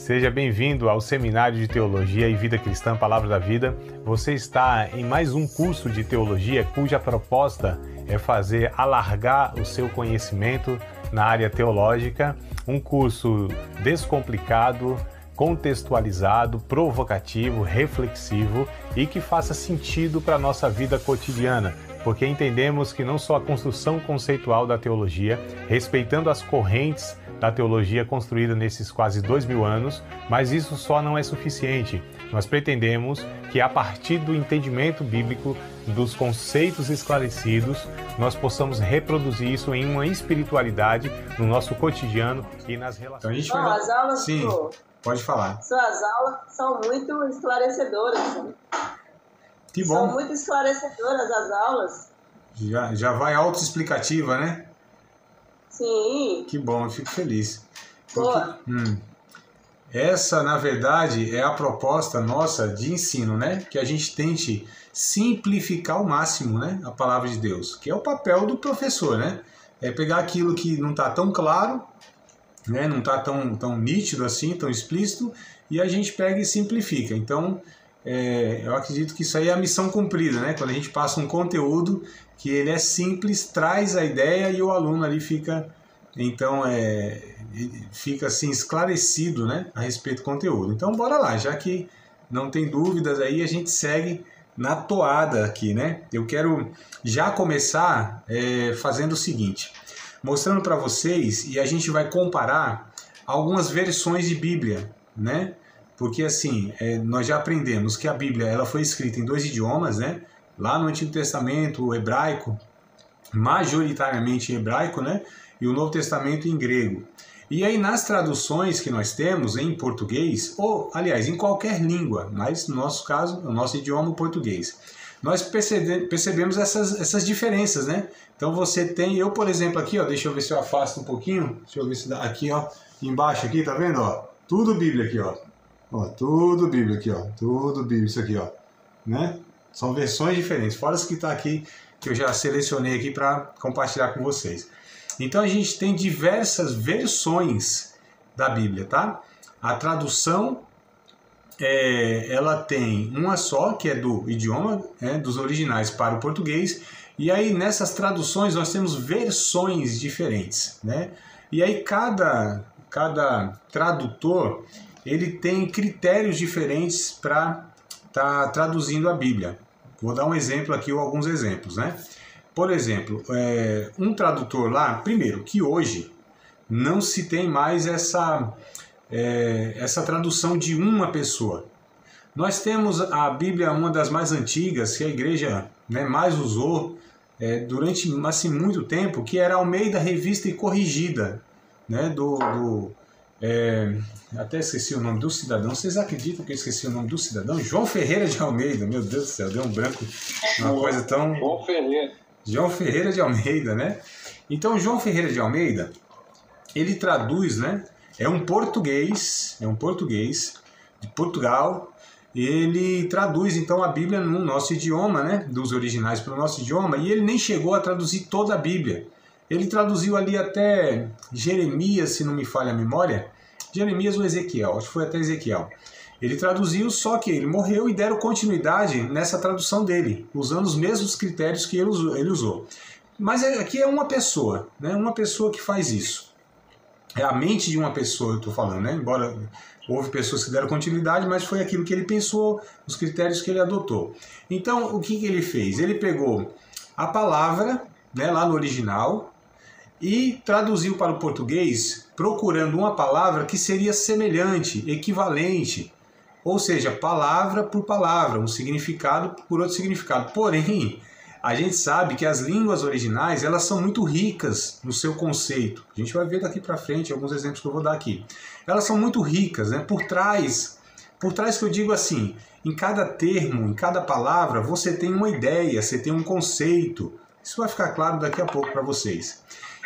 Seja bem-vindo ao Seminário de Teologia e Vida Cristã, Palavra da Vida. Você está em mais um curso de teologia cuja proposta é fazer alargar o seu conhecimento na área teológica. Um curso descomplicado, contextualizado, provocativo, reflexivo e que faça sentido para a nossa vida cotidiana, porque entendemos que não só a construção conceitual da teologia, respeitando as correntes da teologia construída nesses quase 2000 anos, mas isso só não é suficiente. Nós pretendemos que a partir do entendimento bíblico, dos conceitos esclarecidos, nós possamos reproduzir isso em uma espiritualidade no nosso cotidiano e nas relações. Então, as aulas, sim, pode falar. Suas aulas são muito esclarecedoras. Né? Que bom. São muito esclarecedoras as aulas. Já vai autoexplicativa, né? Sim. Que bom, eu fico feliz. Porque, essa, na verdade, é a proposta nossa de ensino, né? Que a gente tente simplificar ao máximo, né? A palavra de Deus, que é o papel do professor, né? É pegar aquilo que não está tão claro, né? Não está tão nítido assim, tão explícito, e a gente pega e simplifica. Então, eu acredito que isso aí é a missão cumprida, né? Quando a gente passa um conteúdo que ele é simples, traz a ideia e o aluno ali fica, então, fica assim esclarecido, né, a respeito do conteúdo. Então, bora lá, já que não tem dúvidas aí, a gente segue na toada aqui, né? Eu quero já começar fazendo o seguinte, mostrando para vocês, e a gente vai comparar algumas versões de Bíblia, né? Porque assim, nós já aprendemos que a Bíblia ela foi escrita em 2 idiomas, né? Lá no Antigo Testamento, o hebraico, majoritariamente em hebraico, né? E o Novo Testamento em grego. E aí nas traduções que nós temos em português, ou aliás, em qualquer língua, mas no nosso caso, o nosso idioma, o português, nós percebemos essas diferenças, né? Então você tem, eu por exemplo aqui, ó, deixa eu ver se eu afasto um pouquinho, deixa eu ver se dá, aqui ó, embaixo aqui, tá vendo, ó? Tudo Bíblia aqui, ó. Ó, tudo Bíblia aqui, ó. Tudo Bíblia, isso aqui, ó. Né? São versões diferentes, fora as que está aqui, que eu já selecionei aqui para compartilhar com vocês. Então a gente tem diversas versões da Bíblia, tá? A tradução, ela tem uma só, que é do idioma, dos originais para o português, e aí nessas traduções nós temos versões diferentes, né? E aí cada tradutor, ele tem critérios diferentes para estar traduzindo a Bíblia. Vou dar um exemplo aqui, ou alguns exemplos, né? Por exemplo, um tradutor lá, primeiro, que hoje não se tem mais essa tradução de uma pessoa. Nós temos a Bíblia, uma das mais antigas, que a igreja, né, mais usou durante assim, muito tempo, que era Almeida Revista e Corrigida, né, até esqueci o nome do cidadão. Vocês acreditam que eu esqueci o nome do cidadão? João Ferreira de Almeida. Meu Deus do céu, deu um branco. Uma coisa tão... João Ferreira de Almeida, né? Então, João Ferreira de Almeida, ele traduz, né? É um português de Portugal. Ele traduz, então, a Bíblia no nosso idioma, né? Dos originais para o nosso idioma. E ele nem chegou a traduzir toda a Bíblia. Ele traduziu ali até Jeremias, se não me falha a memória. Jeremias ou Ezequiel, acho que foi até Ezequiel. Ele traduziu, só que ele morreu e deram continuidade nessa tradução dele, usando os mesmos critérios que ele usou. Mas aqui é uma pessoa, né? Uma pessoa que faz isso. É a mente de uma pessoa, eu estou falando, né? Embora houve pessoas que deram continuidade, mas foi aquilo que ele pensou, os critérios que ele adotou. Então, o que ele fez? Ele pegou a palavra, né, lá no original, e traduziu para o português procurando uma palavra que seria semelhante, equivalente, ou seja, palavra por palavra, um significado por outro significado. Porém, a gente sabe que as línguas originais elas são muito ricas no seu conceito. A gente vai ver daqui para frente alguns exemplos que eu vou dar aqui. Elas são muito ricas, né? Por trás que eu digo assim, em cada termo, em cada palavra, você tem uma ideia, você tem um conceito. Isso vai ficar claro daqui a pouco para vocês.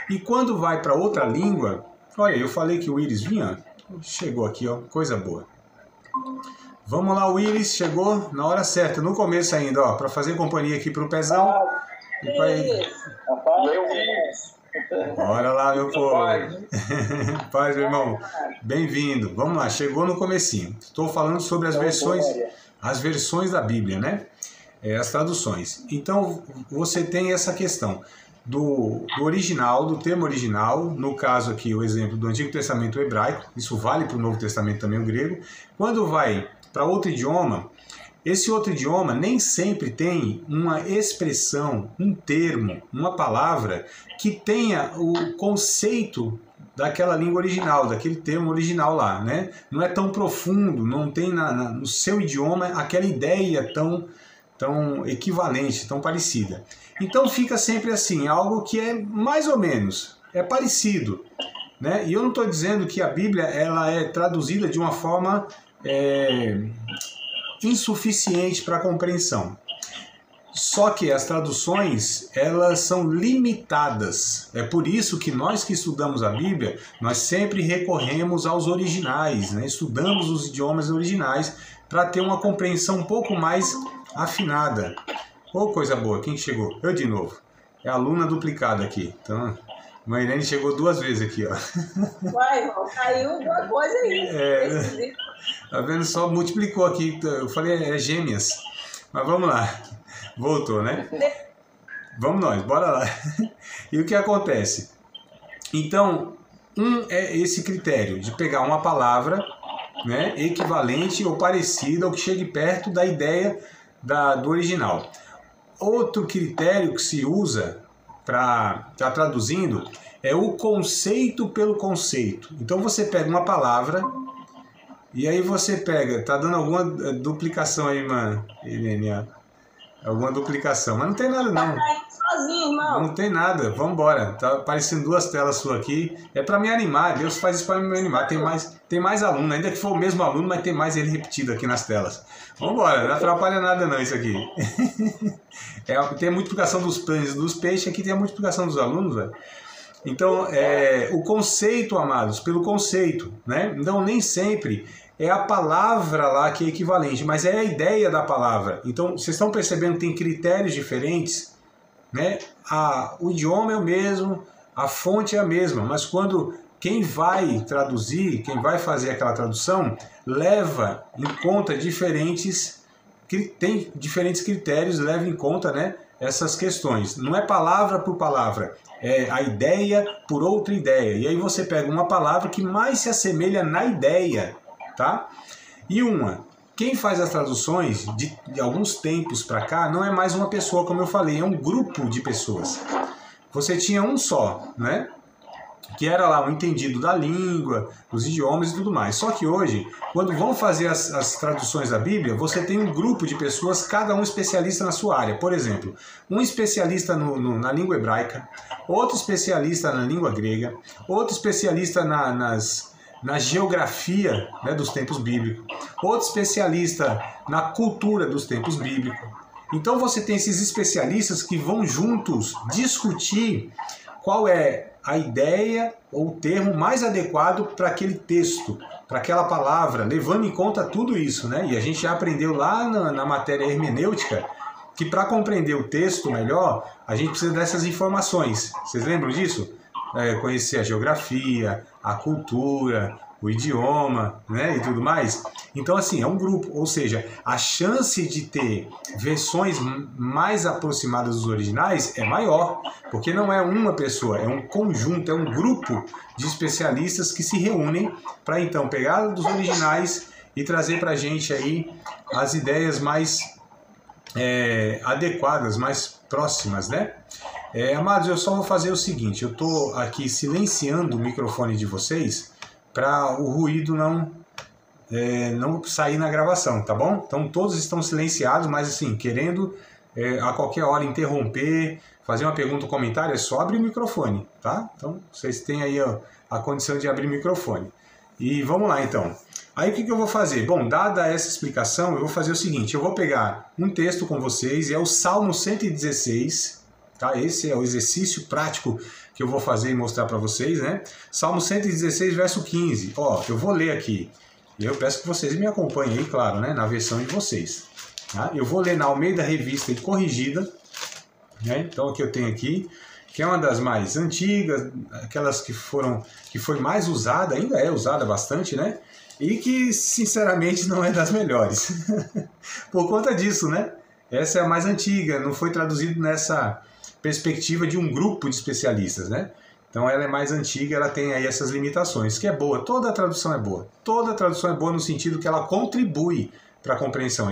E quando vai para outra língua, olha, eu falei que o Iris vinha, chegou aqui, ó, coisa boa. Vamos lá, o Iris chegou na hora certa, no começo ainda, ó, para fazer companhia aqui para o Pezão. Bora lá, meu povo. Paz, meu irmão. Bem-vindo. Vamos lá, chegou no comecinho. Estou falando sobre as versões da Bíblia, né? As traduções. Então, você tem essa questão do original, do termo original, no caso aqui o exemplo do Antigo Testamento hebraico, isso vale para o Novo Testamento também, o grego. Quando vai para outro idioma, esse outro idioma nem sempre tem uma expressão, um termo, uma palavra que tenha o conceito daquela língua original, daquele termo original lá, né? Não é tão profundo, não tem no seu idioma aquela ideia tão equivalente, tão parecida. Então fica sempre assim, algo que é mais ou menos, é parecido, né? E eu não estou dizendo que a Bíblia ela é traduzida de uma forma insuficiente para a compreensão. Só que as traduções, elas são limitadas. É por isso que nós que estudamos a Bíblia, nós sempre recorremos aos originais, né? Estudamos os idiomas originais para ter uma compreensão um pouco mais afinada. Ô, coisa boa, quem chegou? Eu de novo. É a aluna duplicada aqui. Então, a Mairene chegou 2 vezes aqui, ó. Uai, irmão, caiu alguma coisa aí. Tá vendo? Só multiplicou aqui. Eu falei, é gêmeas. Mas vamos lá. Voltou, né? Vamos nós, bora lá. E o que acontece? Então, é esse critério de pegar uma palavra, né, equivalente ou parecida ou que chegue perto da ideia do original. Outro critério que se usa para estar traduzindo é o conceito pelo conceito. Então você pega uma palavra e aí você pega, tá dando alguma duplicação aí, mano, Helene, alguma duplicação, mas não tem nada não. Tá caindo sozinho, irmão. Não tem nada, vamos embora. Tá aparecendo 2 telas suas aqui. É para me animar, Deus faz isso para me animar. Tem mais aluno, ainda que for o mesmo aluno, mas tem mais ele repetido aqui nas telas. Vamos embora, não atrapalha nada não isso aqui. Tem a multiplicação dos pães dos peixes, aqui tem a multiplicação dos alunos, velho. Então, o conceito, amados, pelo conceito, né? Então, nem sempre é a palavra lá que é equivalente, mas é a ideia da palavra. Então, vocês estão percebendo que tem critérios diferentes, né? O idioma é o mesmo, a fonte é a mesma, mas quando quem vai traduzir, quem vai fazer aquela tradução, leva em conta tem diferentes critérios, leva em conta, né, essas questões. Não é palavra por palavra, é a ideia por outra ideia. E aí você pega uma palavra que mais se assemelha na ideia, tá? E quem faz as traduções de alguns tempos para cá não é mais uma pessoa, como eu falei, é um grupo de pessoas. Você tinha um só, né? Que era lá um entendido da língua, dos idiomas e tudo mais. Só que hoje, quando vão fazer as traduções da Bíblia, você tem um grupo de pessoas, cada um especialista na sua área. Por exemplo, um especialista na língua hebraica, outro especialista na língua grega, outro especialista na geografia, né, dos tempos bíblicos, outro especialista na cultura dos tempos bíblicos. Então você tem esses especialistas que vão juntos discutir qual é a ideia ou o termo mais adequado para aquele texto, para aquela palavra, levando em conta tudo isso, né? E a gente já aprendeu lá na matéria hermenêutica que para compreender o texto melhor, a gente precisa dessas informações. Vocês lembram disso? Conhecer a geografia, a cultura, o idioma, né, e tudo mais. Então, assim, é um grupo, ou seja, a chance de ter versões mais aproximadas dos originais é maior, porque não é uma pessoa, é um conjunto, é um grupo de especialistas que se reúnem para, então, pegar dos originais e trazer para a gente aí as ideias mais adequadas, mais próximas, né? Amados, eu só vou fazer o seguinte, eu estou aqui silenciando o microfone de vocês para o ruído não sair na gravação, tá bom? Então todos estão silenciados, mas assim, querendo a qualquer hora interromper, fazer uma pergunta ou comentário, é só abrir o microfone, tá? Então vocês têm aí a condição de abrir o microfone. E vamos lá então. Aí o que eu vou fazer? Bom, dada essa explicação, eu vou fazer o seguinte, eu vou pegar um texto com vocês, e é o Salmo 116, tá? Esse é o exercício prático que eu vou fazer e mostrar para vocês, né? Salmo 116, verso 15. Ó, eu vou ler aqui. E eu peço que vocês me acompanhem aí, claro, né? Na versão de vocês. Tá? Eu vou ler na Almeida Revista e Corrigida, né? Então aqui eu tenho aqui. que é uma das mais antigas, aquelas que foi mais usada, ainda é usada bastante, né? E que, sinceramente, não é das melhores. Por conta disso, né? Essa é a mais antiga, não foi traduzido nessa perspectiva de um grupo de especialistas, né? Então ela é mais antiga, ela tem aí essas limitações, que é boa, toda tradução é boa. Toda tradução é boa no sentido que ela contribui para a compreensão.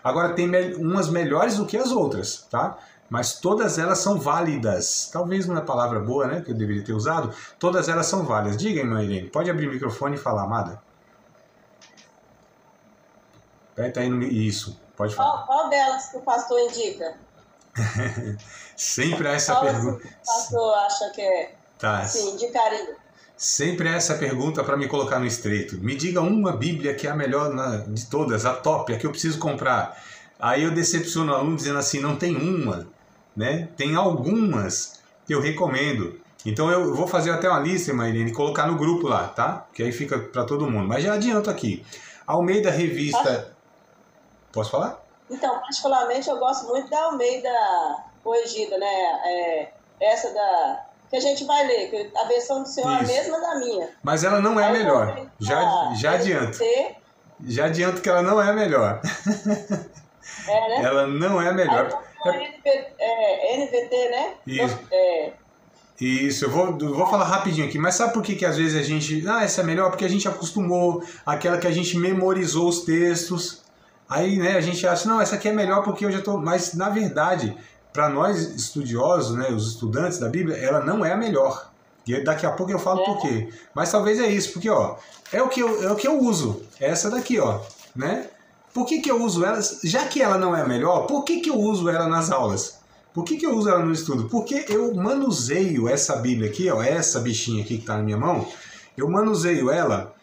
Agora tem umas melhores do que as outras, tá? Mas todas elas são válidas. Talvez não é palavra boa, né, que eu deveria ter usado. Todas elas são válidas. Diga, irmã Irene, pode abrir o microfone e falar, amada? Tá indo isso, pode falar. Qual delas que o pastor indica? Sempre há essa pergunta. O pastor acha que é, tá. Sim, indicaria. Sempre há essa pergunta para me colocar no estreito. Me diga uma Bíblia que é a melhor de todas, a top, a que eu preciso comprar. Aí eu decepciono o aluno dizendo assim, não tem uma, né? Tem algumas que eu recomendo. Então eu vou fazer até uma lista, Marilene, e colocar no grupo lá, tá? Que aí fica para todo mundo. Mas já adianto aqui. Almeida Revista... Posso falar? Então, particularmente, eu gosto muito da Almeida Corrigida, né? Essa que a gente vai ler, que a versão do Senhor é a mesma da minha. Mas ela não é a melhor. Já adianto. Já adianto que ela não é a melhor. Né? Ela não é a melhor. NVT, né? Isso. Isso, eu vou falar rapidinho aqui, mas sabe por que às vezes a gente... essa é melhor? Porque a gente acostumou, aquela que a gente memorizou os textos. Aí, né, a gente acha, não, essa aqui é melhor porque eu já estou... Mas, na verdade, para nós estudiosos, né, os estudantes da Bíblia, ela não é a melhor. E daqui a pouco eu falo por quê. Mas talvez é isso, porque, ó, é o que eu uso. É essa daqui, ó, né? Por que eu uso ela? Já que ela não é a melhor, por que eu uso ela nas aulas? Por que eu uso ela no estudo? Porque eu manuseio essa Bíblia aqui, ó, essa bichinha aqui que está na minha mão, eu manuseio ela...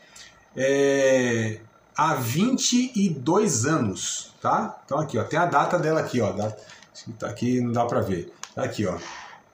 há 22 anos, tá? Então aqui, ó, tem a data dela aqui, ó, tá aqui, não dá para ver, tá aqui, ó,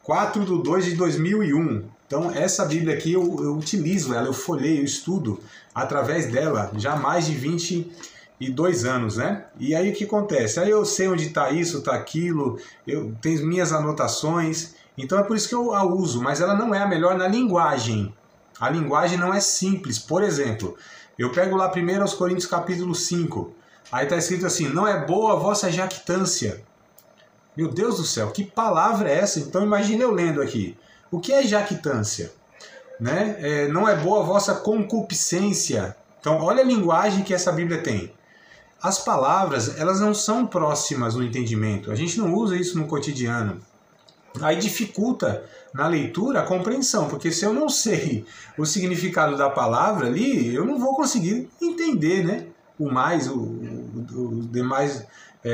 4/2/2001. Então essa Bíblia aqui eu utilizo ela, eu folheio, eu estudo através dela já há mais de 22 anos, né? E aí o que acontece? Aí eu sei onde está isso, está aquilo, eu tenho minhas anotações, então é por isso que eu a uso, mas ela não é a melhor na linguagem. A linguagem não é simples. Por exemplo, eu pego lá 1 Coríntios capítulo 5, aí está escrito assim, não é boa a vossa jactância. Meu Deus do céu, que palavra é essa? Então imagine eu lendo aqui. O que é jactância? Né? Não é boa a vossa concupiscência. Então olha a linguagem que essa Bíblia tem. As palavras, elas não são próximas no entendimento. A gente não usa isso no cotidiano. Aí dificulta na leitura a compreensão, porque se eu não sei o significado da palavra ali, eu não vou conseguir entender, né?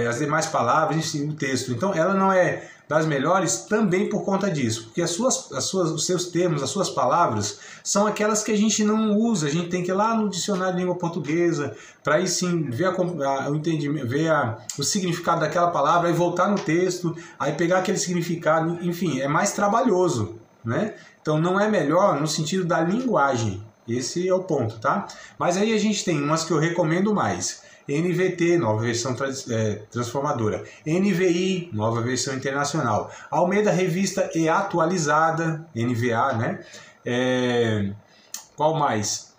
As demais palavras, enfim, o texto. Então ela não é das melhores também por conta disso, porque os seus termos, as suas palavras, são aquelas que a gente não usa, a gente tem que ir lá no dicionário de língua portuguesa, para aí sim ver o entendimento, ver o significado daquela palavra, aí voltar no texto, aí pegar aquele significado, enfim, é mais trabalhoso, né? Então não é melhor no sentido da linguagem, esse é o ponto, tá? Mas aí a gente tem umas que eu recomendo mais. NVT, nova versão transformadora. NVI, nova versão internacional. Almeida Revista e Atualizada, NVA, né? Qual mais?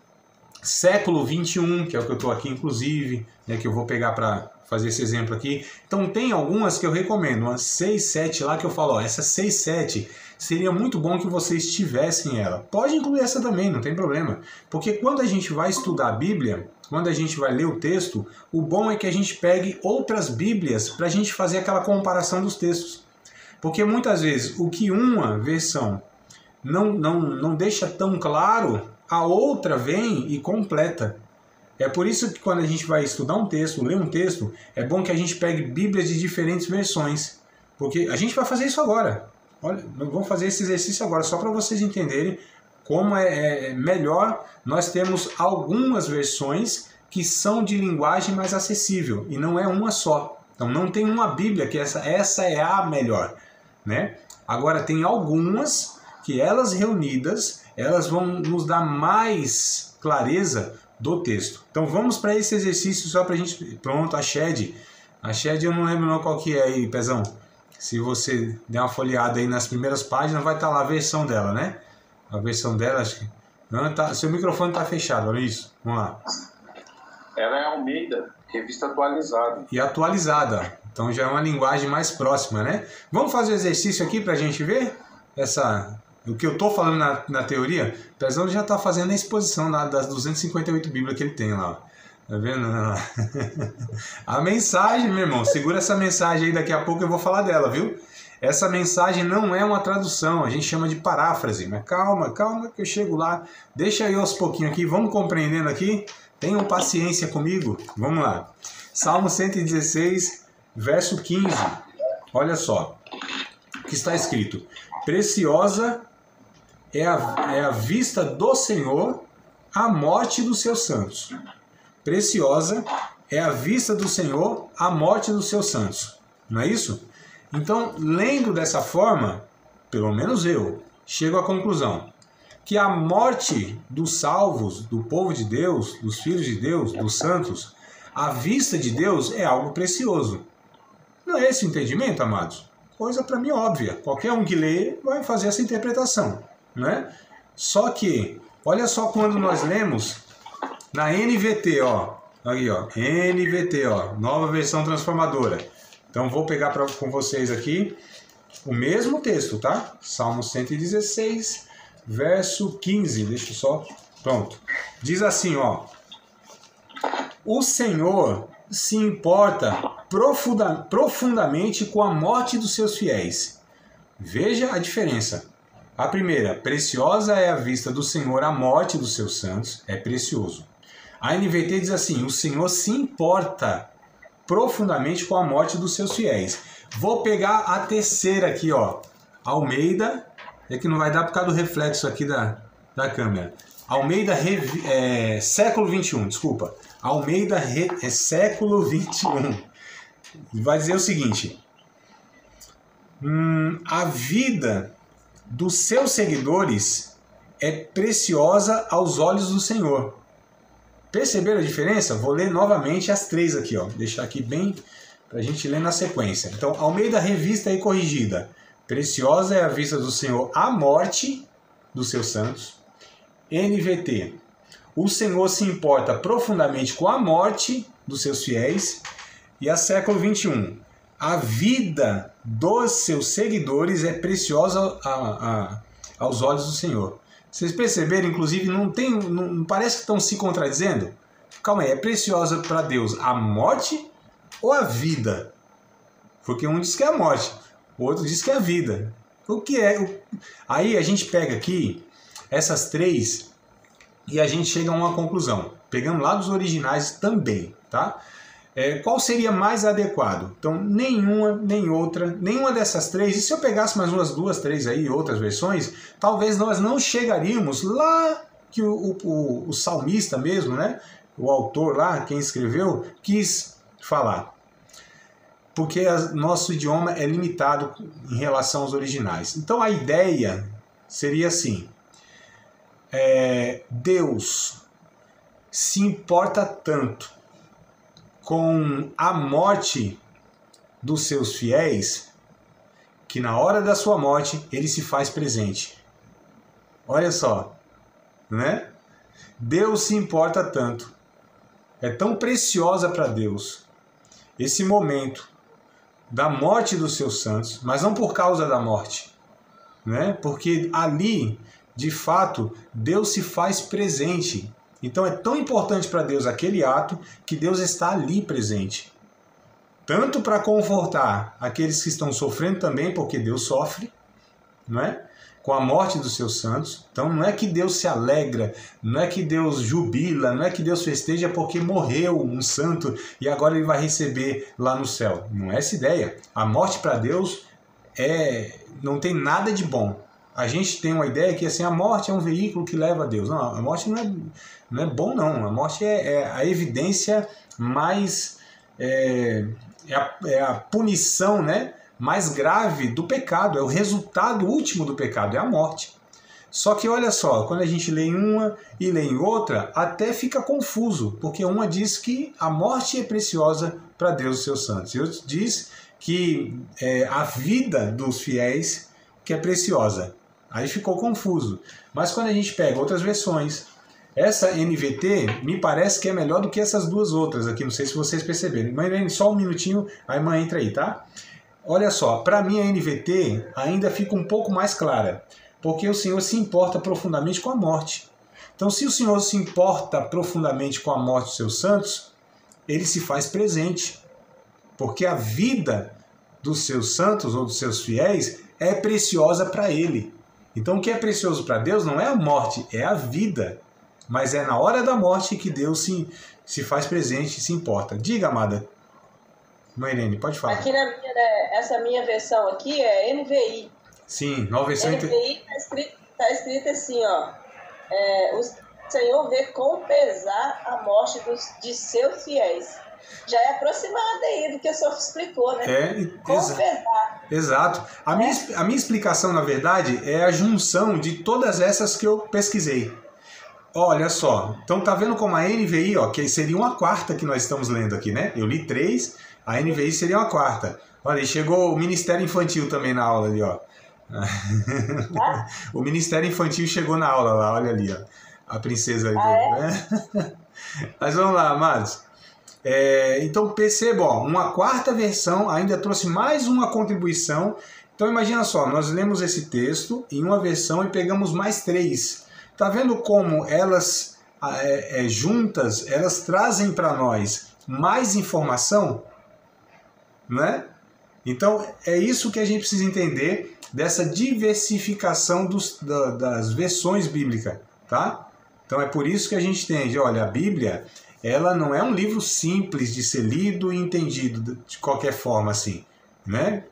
Século 21, que é o que eu estou aqui, inclusive, né, que eu vou pegar para fazer esse exemplo aqui. Então tem algumas que eu recomendo, umas 6, 7 lá que eu falo, ó, essas 6, 7 seria muito bom que vocês tivessem ela. Pode incluir essa também, não tem problema. Porque quando a gente vai estudar a Bíblia, quando a gente vai ler o texto, o bom é que a gente pegue outras Bíblias para a gente fazer aquela comparação dos textos. Porque muitas vezes o que uma versão não deixa tão claro, a outra vem e completa. É por isso que quando a gente vai estudar um texto, ler um texto, é bom que a gente pegue Bíblias de diferentes versões. Porque a gente vai fazer isso agora. Olha, vamos fazer esse exercício agora, só para vocês entenderem como é melhor nós termos algumas versões que são de linguagem mais acessível, e não é uma só. Então não tem uma Bíblia que essa é a melhor, né? Agora tem algumas que elas reunidas, elas vão nos dar mais clareza do texto. Então vamos para esse exercício só para a gente... Pronto, a Shed eu não lembro não qual que é aí, Pezão. Se você der uma folheada aí nas primeiras páginas, vai estar lá a versão dela, né? A versão dela, acho que... Não, tá... Seu microfone está fechado, olha isso. Vamos lá. Ela é Almeida, revista atualizada. E atualizada. Então já é uma linguagem mais próxima, né? Vamos fazer o exercício aqui para a gente ver o que eu estou falando na teoria. O Pezão já está fazendo a exposição das 258 Bíblias que ele tem lá. Tá vendo? A mensagem, meu irmão, segura essa mensagem aí, daqui a pouco eu vou falar dela, viu? Essa mensagem não é uma tradução, a gente chama de paráfrase, mas calma que eu chego lá. Deixa eu aos pouquinhos aqui, vamos compreendendo aqui. Tenham paciência comigo, vamos lá. Salmo 116, verso 15, olha só o que está escrito. Preciosa é a vista do Senhor a morte dos seus santos. Preciosa é a vista do Senhor a morte dos seus santos. Não é isso? Então, lendo dessa forma, pelo menos eu, chego à conclusão que a morte dos salvos, do povo de Deus, dos filhos de Deus, dos santos, a vista de Deus é algo precioso. Não é esse o entendimento, amados? Coisa para mim óbvia. Qualquer um que lê vai fazer essa interpretação, né? Só que, olha só quando nós lemos na NVT, ó. Aí, ó. NVT, ó. Nova versão transformadora. Então, vou pegar com vocês aqui o mesmo texto, tá? Salmo 116, verso 15. Deixa eu só... Pronto. Diz assim, ó. O Senhor se importa profundamente com a morte dos seus fiéis. Veja a diferença. A primeira, preciosa é a vista do Senhor a morte dos seus santos. É precioso. A NVT diz assim, o Senhor se importa profundamente com a morte dos seus fiéis. Vou pegar a terceira aqui, ó. Almeida, é que não vai dar por causa do reflexo aqui da câmera. Almeida, século 21, desculpa. Almeida, século 21. Vai dizer o seguinte. A vida dos seus seguidores é preciosa aos olhos do Senhor. Perceberam a diferença? Vou ler novamente as três aqui, ó. Deixar aqui bem para a gente ler na sequência. Então, Almeida Revista e Corrigida. Preciosa é a vista do Senhor a morte dos seus santos. NVT. O Senhor se importa profundamente com a morte dos seus fiéis. E a século 21. A vida dos seus seguidores é preciosa aos olhos do Senhor. Vocês perceberam, inclusive, não parece que estão se contradizendo? Calma aí, é preciosa para Deus a morte ou a vida? Porque um diz que é a morte, o outro diz que é a vida. O que é? Aí a gente pega aqui essas três e a gente chega a uma conclusão. Pegando lá dos originais também, tá? Qual seria mais adequado? Então, nenhuma, nem outra, nenhuma dessas três. E se eu pegasse mais umas duas, três aí, outras versões, talvez nós não chegaríamos lá que o salmista mesmo, né? O autor lá, quem escreveu, quis falar. Porque nosso idioma é limitado em relação aos originais. Então, a ideia seria assim. Deus se importa tanto com a morte dos seus fiéis, que na hora da sua morte ele se faz presente. Olha só, né? Deus se importa tanto. É tão preciosa para Deus esse momento da morte dos seus santos, mas não por causa da morte, né? Porque ali, de fato, Deus se faz presente. Então é tão importante para Deus aquele ato que Deus está ali presente. Tanto para confortar aqueles que estão sofrendo também, porque Deus sofre, não é? Com a morte dos seus santos. Então não é que Deus se alegra, não é que Deus jubila, não é que Deus festeja porque morreu um santo e agora ele vai receber lá no céu. Não é essa ideia. A morte para Deus não tem nada de bom. A gente tem uma ideia que assim, a morte é um veículo que leva a Deus. Não, a morte não é bom, não. A morte é a evidência mais... É a punição, né, mais grave do pecado. É o resultado último do pecado, é a morte. Só que olha só, quando a gente lê em uma e lê em outra, até fica confuso. Porque uma diz que a morte é preciosa para Deus e seus santos. E outra diz que a vida dos fiéis que é preciosa. Aí ficou confuso. Mas quando a gente pega outras versões, essa NVT me parece que é melhor do que essas duas outras aqui, não sei se vocês perceberam. Mãe, só um minutinho, a irmã entra aí, tá? Olha só, para mim a NVT ainda fica um pouco mais clara, porque o Senhor se importa profundamente com a morte. Então, se o Senhor se importa profundamente com a morte dos seus santos, ele se faz presente, porque a vida dos seus santos ou dos seus fiéis é preciosa para ele. Então, o que é precioso para Deus não é a morte, é a vida. Mas é na hora da morte que Deus se faz presente e se importa. Diga, amada. Mãe Irene, pode falar. Aqui essa minha versão aqui é NVI. Sim, nova versão. NVI está escrito assim, ó. O Senhor vê com pesar a morte de seus fiéis. Já é aproximada aí do que o senhor explicou, né? Com pesar. Exato. A minha explicação, na verdade, é a junção de todas essas que eu pesquisei. Olha só, então tá vendo como a NVI, ó, que seria uma quarta que nós estamos lendo aqui, né? Eu li 3, a NVI seria uma quarta. Olha, e chegou o Ministério Infantil também na aula ali, ó. O Ministério Infantil chegou na aula lá, olha ali, ó. A princesa ali. Né? Mas vamos lá, amados. Então percebam, ó, uma quarta versão ainda trouxe mais uma contribuição. Então imagina só, nós lemos esse texto em uma versão e pegamos mais 3. Tá vendo como elas juntas, elas trazem para nós mais informação? Né? Então é isso que a gente precisa entender dessa diversificação das versões bíblicas, tá? Então é por isso que a gente entende, olha, a Bíblia, ela não é um livro simples de ser lido e entendido de qualquer forma assim, né?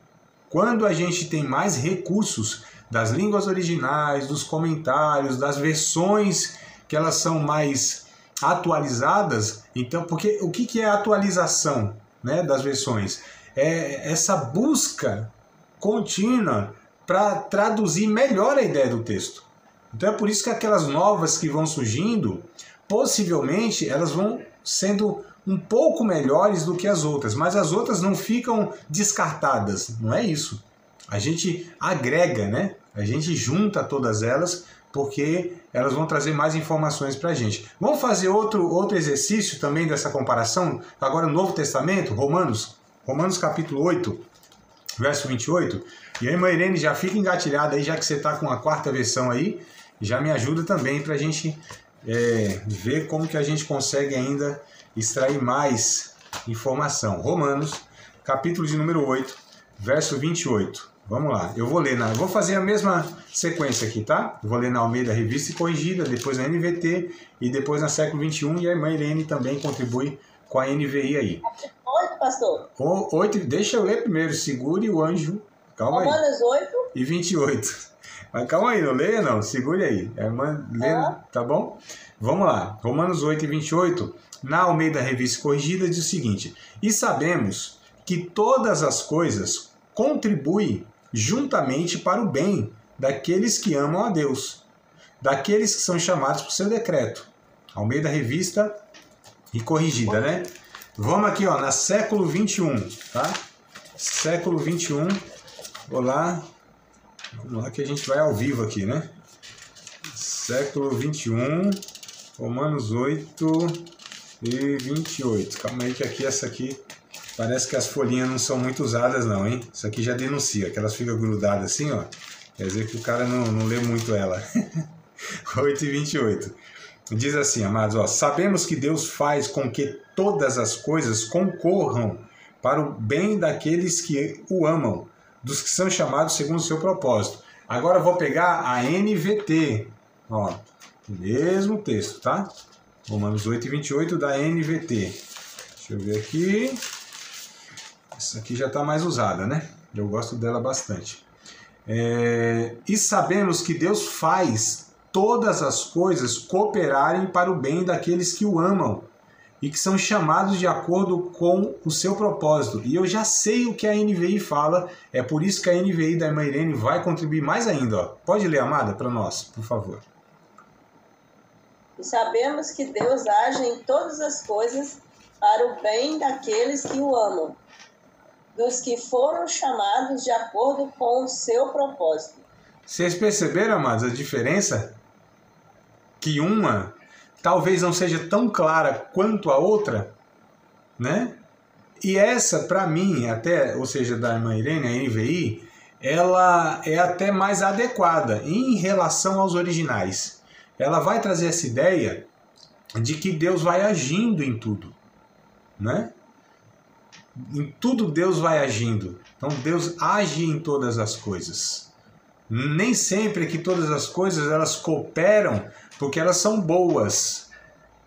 Quando a gente tem mais recursos das línguas originais, dos comentários, das versões que elas são mais atualizadas, então, porque o que é a atualização, né, das versões? É essa busca contínua para traduzir melhor a ideia do texto. Então é por isso que aquelas novas que vão surgindo, possivelmente elas vão sendo um pouco melhores do que as outras, mas as outras não ficam descartadas, não é isso. A gente agrega, né? A gente junta todas elas porque elas vão trazer mais informações para a gente. Vamos fazer outro exercício também dessa comparação, agora no Novo Testamento, Romanos capítulo 8, verso 28. E aí, mãe Irene, já fica engatilhada aí, já que você está com a quarta versão aí, já me ajuda também para a gente ver como que a gente consegue ainda extrair mais informação. Romanos, capítulo de número 8, verso 28. Vamos lá, eu vou fazer a mesma sequência aqui, tá? Eu vou ler na Almeida Revista e Corrigida, depois na NVT e depois na século XXI, e a irmã Irene também contribui com a NVI aí. 8, pastor? 8, deixa eu ler primeiro, segure o anjo, calma aí. Romanos 8. E 28. Mas calma aí, não leia não, segure aí. A irmã lê, tá bom? Vamos lá, Romanos 8 e 28, na Almeida Revista e Corrigida diz o seguinte: e sabemos que todas as coisas contribuem juntamente para o bem daqueles que amam a Deus, daqueles que são chamados por seu decreto. Almeida Revista e Corrigida, né? Vamos aqui, ó, na século XXI, tá? Século XXI, vamos lá que a gente vai ao vivo aqui, né? Século XXI, Romanos 8 e 28. Calma aí que aqui, essa aqui, parece que as folhinhas não são muito usadas não, hein? Isso aqui já denuncia, que elas ficam grudadas assim, ó. Quer dizer que o cara não lê muito ela. 8 e 28. Diz assim, amados, ó, sabemos que Deus faz com que todas as coisas concorram para o bem daqueles que o amam, dos que são chamados segundo o seu propósito. Agora eu vou pegar a NVT, ó, mesmo texto, tá? Romanos 8 e 28 da NVT. Deixa eu ver aqui. Essa aqui já está mais usada, né? Eu gosto dela bastante. E sabemos que Deus faz todas as coisas cooperarem para o bem daqueles que o amam e que são chamados de acordo com o seu propósito. E eu já sei o que a NVI fala, é por isso que a NVI da irmã Irene vai contribuir mais ainda. Ó. Pode ler, amada, para nós, por favor. E sabemos que Deus age em todas as coisas para o bem daqueles que o amam, dos que foram chamados de acordo com o seu propósito. Vocês perceberam, amados, a diferença? Que uma talvez não seja tão clara quanto a outra, né? E essa, para mim, até, ou seja, da irmã Irene, a NVI, ela é até mais adequada em relação aos originais. Ela vai trazer essa ideia de que Deus vai agindo em tudo, né? Em tudo Deus vai agindo. Então Deus age em todas as coisas. Nem sempre que todas as coisas elas cooperam porque elas são boas.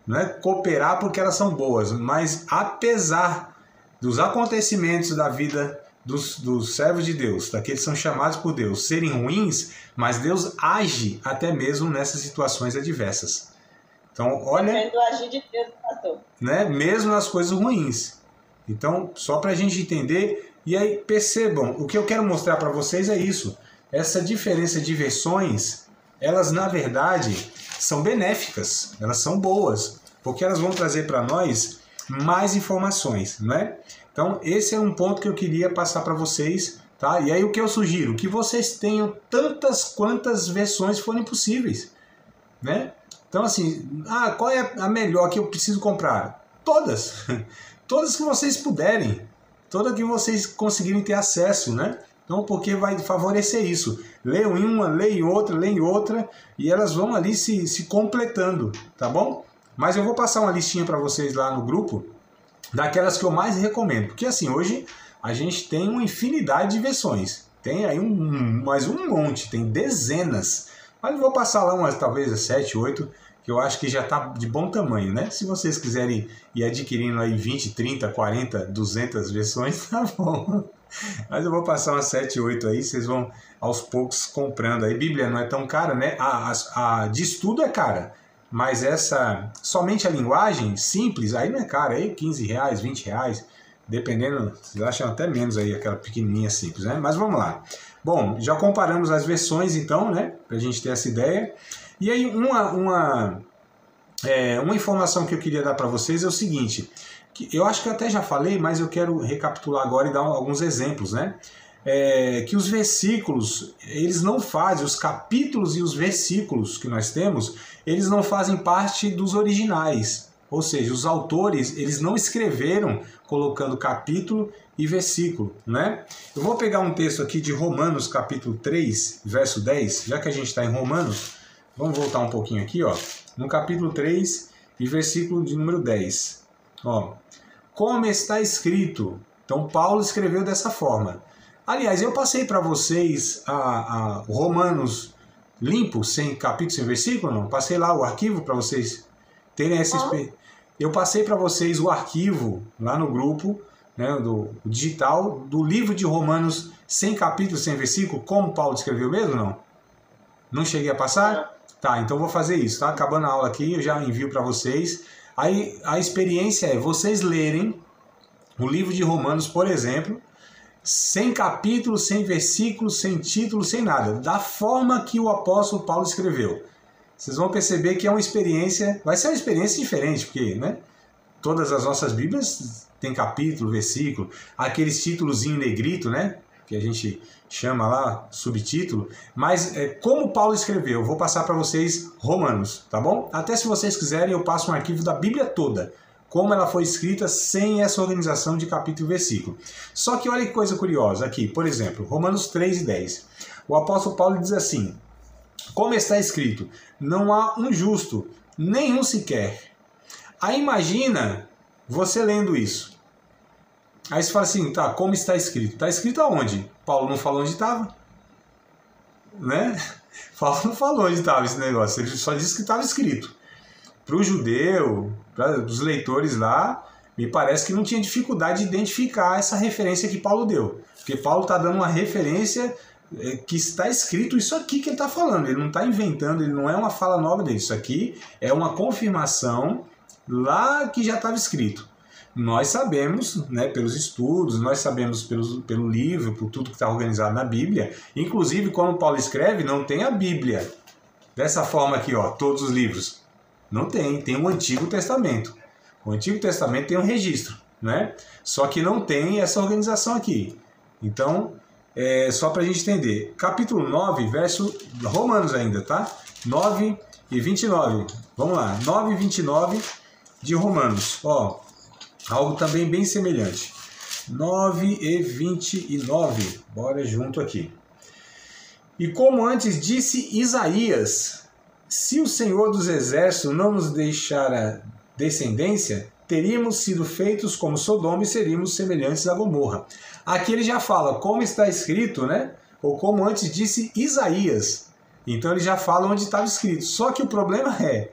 Não é cooperar porque elas são boas, mas apesar dos acontecimentos da vida dos servos de Deus, daqueles que são chamados por Deus, serem ruins, mas Deus age até mesmo nessas situações adversas. Então, olha, agir de Deus, pastor, né, mesmo nas coisas ruins. Então, só para a gente entender, e aí percebam, o que eu quero mostrar para vocês é isso. Essa diferença de versões, elas na verdade são benéficas, elas são boas, porque elas vão trazer para nós mais informações, não é? Então, esse é um ponto que eu queria passar para vocês, tá? E aí o que eu sugiro? Que vocês tenham tantas quantas versões forem possíveis, né? Então, assim, qual é a melhor que eu preciso comprar? Todas! Todas que vocês puderem, todas que vocês conseguirem ter acesso, né? Então, porque vai favorecer isso. Leiam em uma, leiam em outra, e elas vão ali se completando, tá bom? Mas eu vou passar uma listinha para vocês lá no grupo, daquelas que eu mais recomendo. Porque assim, hoje a gente tem uma infinidade de versões. Tem aí mais um monte, tem dezenas. Mas eu vou passar lá umas, talvez 7, 8, que eu acho que já está de bom tamanho, né? Se vocês quiserem ir adquirindo aí 20, 30, 40, 200 versões, tá bom. Mas eu vou passar umas 7, 8 aí, vocês vão aos poucos comprando. Aí Bíblia não é tão cara, né? A de estudo é cara, mas essa, somente a linguagem simples, aí não é cara, aí R$15, R$20, dependendo, vocês acham até menos aí, aquela pequenininha simples, né? Mas vamos lá. Bom, já comparamos as versões então, né? Pra gente ter essa ideia. E aí uma informação que eu queria dar para vocês é o seguinte, que eu acho que eu até já falei, mas eu quero recapitular agora e dar alguns exemplos, né? Que os versículos, eles não fazem, os capítulos e os versículos que nós temos, eles não fazem parte dos originais. Ou seja, os autores, eles não escreveram colocando capítulo e versículo, né? Eu vou pegar um texto aqui de Romanos, capítulo 3, verso 10, já que a gente está em Romanos, vamos voltar um pouquinho aqui, ó, no capítulo 3 e versículo de número 10. Ó, como está escrito. Então, Paulo escreveu dessa forma. Aliás, eu passei para vocês a Romanos limpo, sem capítulo, sem versículo, não? Passei lá o arquivo para vocês terem essa experiência. Eu passei para vocês o arquivo lá no grupo, né, do digital, do livro de Romanos, sem capítulo, sem versículo, como Paulo escreveu mesmo, não? Não cheguei a passar? Tá, então vou fazer isso, tá? Acabando a aula aqui, eu já envio para vocês. Aí a experiência é vocês lerem o livro de Romanos, por exemplo, sem capítulo, sem versículo, sem título, sem nada, da forma que o apóstolo Paulo escreveu. Vocês vão perceber que é uma experiência, vai ser uma experiência diferente, porque, né, todas as nossas Bíblias têm capítulo, versículo, aqueles títulos em negrito, né, que a gente chama lá, subtítulo, mas como Paulo escreveu, eu vou passar para vocês Romanos, tá bom? Até se vocês quiserem, eu passo um arquivo da Bíblia toda, como ela foi escrita sem essa organização de capítulo e versículo. Só que olha que coisa curiosa aqui, por exemplo, Romanos 3 e 10. O apóstolo Paulo diz assim, como está escrito, não há um justo, nenhum sequer. Aí imagina você lendo isso. Aí você fala assim, tá, como está escrito? Está escrito aonde? Paulo não falou onde estava. Né? Paulo não falou onde estava esse negócio, ele só disse que estava escrito. Para o judeu, para os leitores lá, me parece que não tinha dificuldade de identificar essa referência que Paulo deu. Porque Paulo está dando uma referência que está escrito isso aqui que ele está falando. Ele não está inventando, ele não é uma fala nova dele. Isso aqui é uma confirmação lá que já estava escrito. Nós sabemos, né, pelos estudos, nós sabemos pelo livro, por tudo que está organizado na Bíblia. Inclusive, quando Paulo escreve, não tem a Bíblia dessa forma aqui, ó, todos os livros. Não tem, tem o Antigo Testamento. O Antigo Testamento tem um registro. né? Só que não tem essa organização aqui. Então, só para a gente entender. Capítulo 9, verso Romanos ainda, tá? 9 e 29. Vamos lá, 9 e 29 de Romanos. Ó, algo também bem semelhante. 9 e 29. Bora junto aqui. E como antes disse Isaías, se o Senhor dos Exércitos não nos deixara descendência, teríamos sido feitos como Sodoma e seríamos semelhantes a Gomorra. Aqui ele já fala como está escrito, né? Ou como antes disse Isaías. Então ele já fala onde estava escrito. Só que o problema é,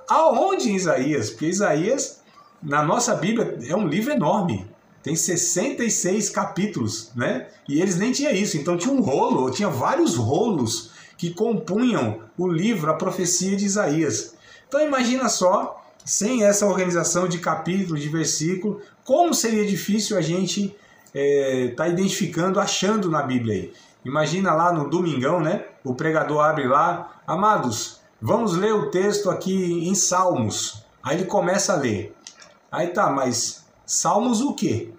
aonde em Isaías? Porque Isaías, na nossa Bíblia, é um livro enorme. Tem 66 capítulos, né? E eles nem tinham isso. Então tinha um rolo, tinha vários rolos que compunham o livro, a profecia de Isaías. Então imagina só, sem essa organização de capítulo, de versículo, como seria difícil a gente tá identificando, achando na Bíblia aí. Imagina lá no domingão, né? O pregador abre lá, amados, vamos ler o texto aqui em Salmos. Aí ele começa a ler. Aí tá, mas Salmos o quê?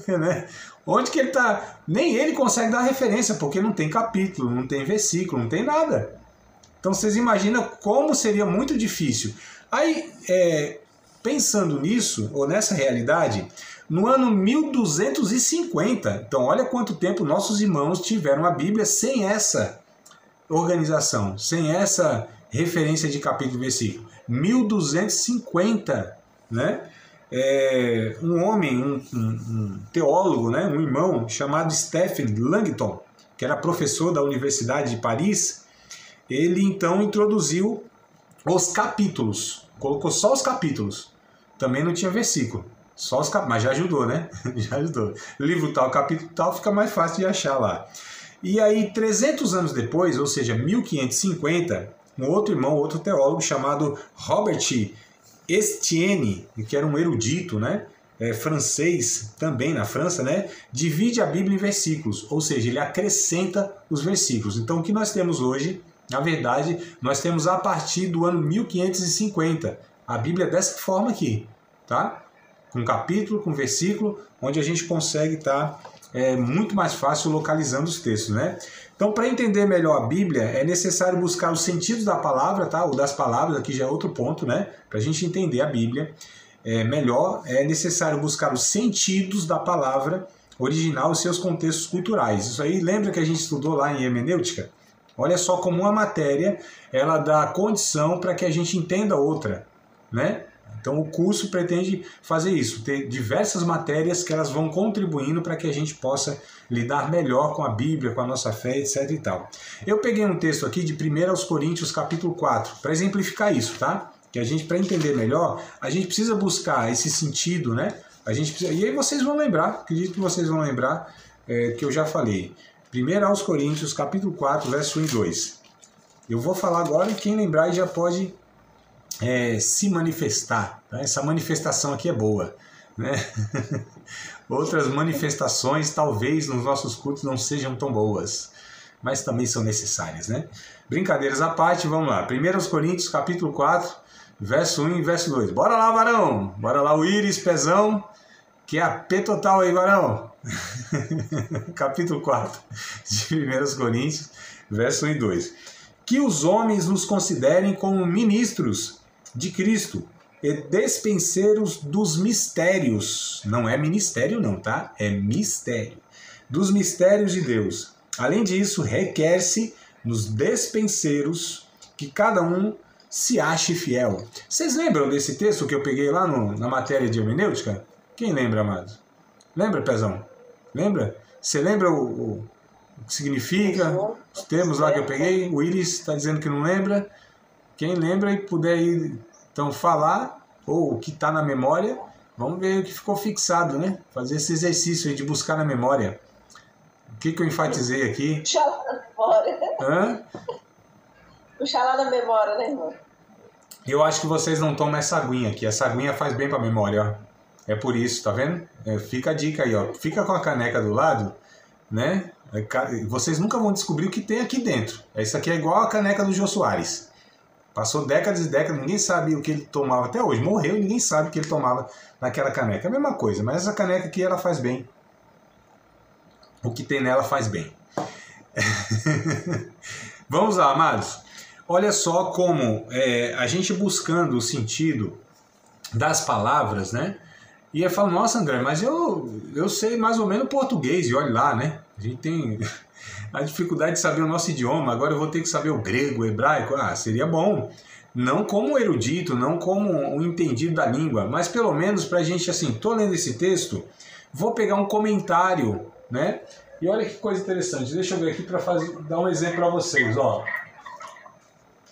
Né? Onde que ele tá? Nem ele consegue dar referência, porque não tem capítulo, não tem versículo, não tem nada. Então vocês imaginam como seria muito difícil. Aí, pensando nisso, ou nessa realidade, no ano 1250, então olha quanto tempo nossos irmãos tiveram a Bíblia sem essa organização, sem essa referência de capítulo e versículo. 1250, né? Um homem, um teólogo, né? Um irmão chamado Stephen Langton, que era professor da Universidade de Paris, ele então introduziu os capítulos, colocou só os capítulos, também não tinha versículo, só os capítulos, mas já ajudou, né? Já ajudou. Livro tal, capítulo tal, fica mais fácil de achar lá. E aí, 300 anos depois, ou seja, 1550, um outro irmão, outro teólogo chamado Robert Estienne, que era um erudito, né? Francês, também na França, né? Divide a Bíblia em versículos, ou seja, ele acrescenta os versículos. Então, o que nós temos hoje, na verdade, nós temos a partir do ano 1550, a Bíblia dessa forma aqui, tá? Com capítulo, com versículo, onde a gente consegue estar muito mais fácil localizando os textos, né? Então, para entender melhor a Bíblia, é necessário buscar os sentidos da palavra, tá? Ou das palavras, aqui já é outro ponto, né? Para a gente entender a Bíblia melhor, é necessário buscar os sentidos da palavra original e seus contextos culturais. Isso aí, lembra que a gente estudou lá em hermenêutica? Olha só como uma matéria, ela dá condição para que a gente entenda outra, né? Então o curso pretende fazer isso, ter diversas matérias que elas vão contribuindo para que a gente possa lidar melhor com a Bíblia, com a nossa fé, etc e tal. Eu peguei um texto aqui de 1 Coríntios capítulo 4, para exemplificar isso, tá? Que a gente, para entender melhor, a gente precisa buscar esse sentido, né? E aí vocês vão lembrar, acredito que vocês vão lembrar que eu já falei. 1 Coríntios capítulo 4, verso 1 e 2. Eu vou falar agora e quem lembrar já pode se manifestar. Tá? Essa manifestação aqui é boa, né? Outras manifestações talvez nos nossos cultos não sejam tão boas, mas também são necessárias, né? Brincadeiras à parte, vamos lá. 1 Coríntios capítulo 4, verso 1 e verso 2. Bora lá, varão! Bora lá, o Íris, pezão, que é a P total aí, varão! Capítulo 4 de 1 Coríntios, verso 1 e 2. Que os homens nos considerem como ministros de Cristo e despenseiros dos mistérios. Não é ministério não, tá? É mistério. Dos mistérios de Deus. Além disso, requer-se nos despenseiros que cada um se ache fiel. Vocês lembram desse texto que eu peguei lá na matéria de hermenêutica? Quem lembra, amados? Lembra, pezão? Lembra? Você lembra o que significa? Os termos lá que eu peguei? O Willis está dizendo que não lembra. Quem lembra e puder ir, então, falar, ou o que está na memória, vamos ver o que ficou fixado, né? Fazer esse exercício aí de buscar na memória. O que eu enfatizei aqui? Puxar lá na memória. Hã? Puxar lá na memória, né, irmão? Eu acho que vocês não tomam essa aguinha aqui. Essa aguinha faz bem para a memória, ó. É por isso, tá vendo? Fica a dica aí, ó. Fica com a caneca do lado, né? Vocês nunca vão descobrir o que tem aqui dentro. Isso aqui é igual a caneca do Jô Soares. Passou décadas e décadas, ninguém sabia o que ele tomava até hoje. Morreu e ninguém sabe o que ele tomava naquela caneca. É a mesma coisa, mas essa caneca aqui ela faz bem. O que tem nela faz bem. Vamos lá, amados. Olha só como a gente buscando o sentido das palavras, né? E eu falo, nossa, André, mas eu sei mais ou menos português, e olha lá, né? A gente tem a dificuldade de saber o nosso idioma, agora eu vou ter que saber o grego, o hebraico. Ah, seria bom. Não como erudito, não como um entendido da língua, mas pelo menos para a gente, assim, tô lendo esse texto, vou pegar um comentário, né? E olha que coisa interessante, deixa eu ver aqui para dar um exemplo para vocês, ó.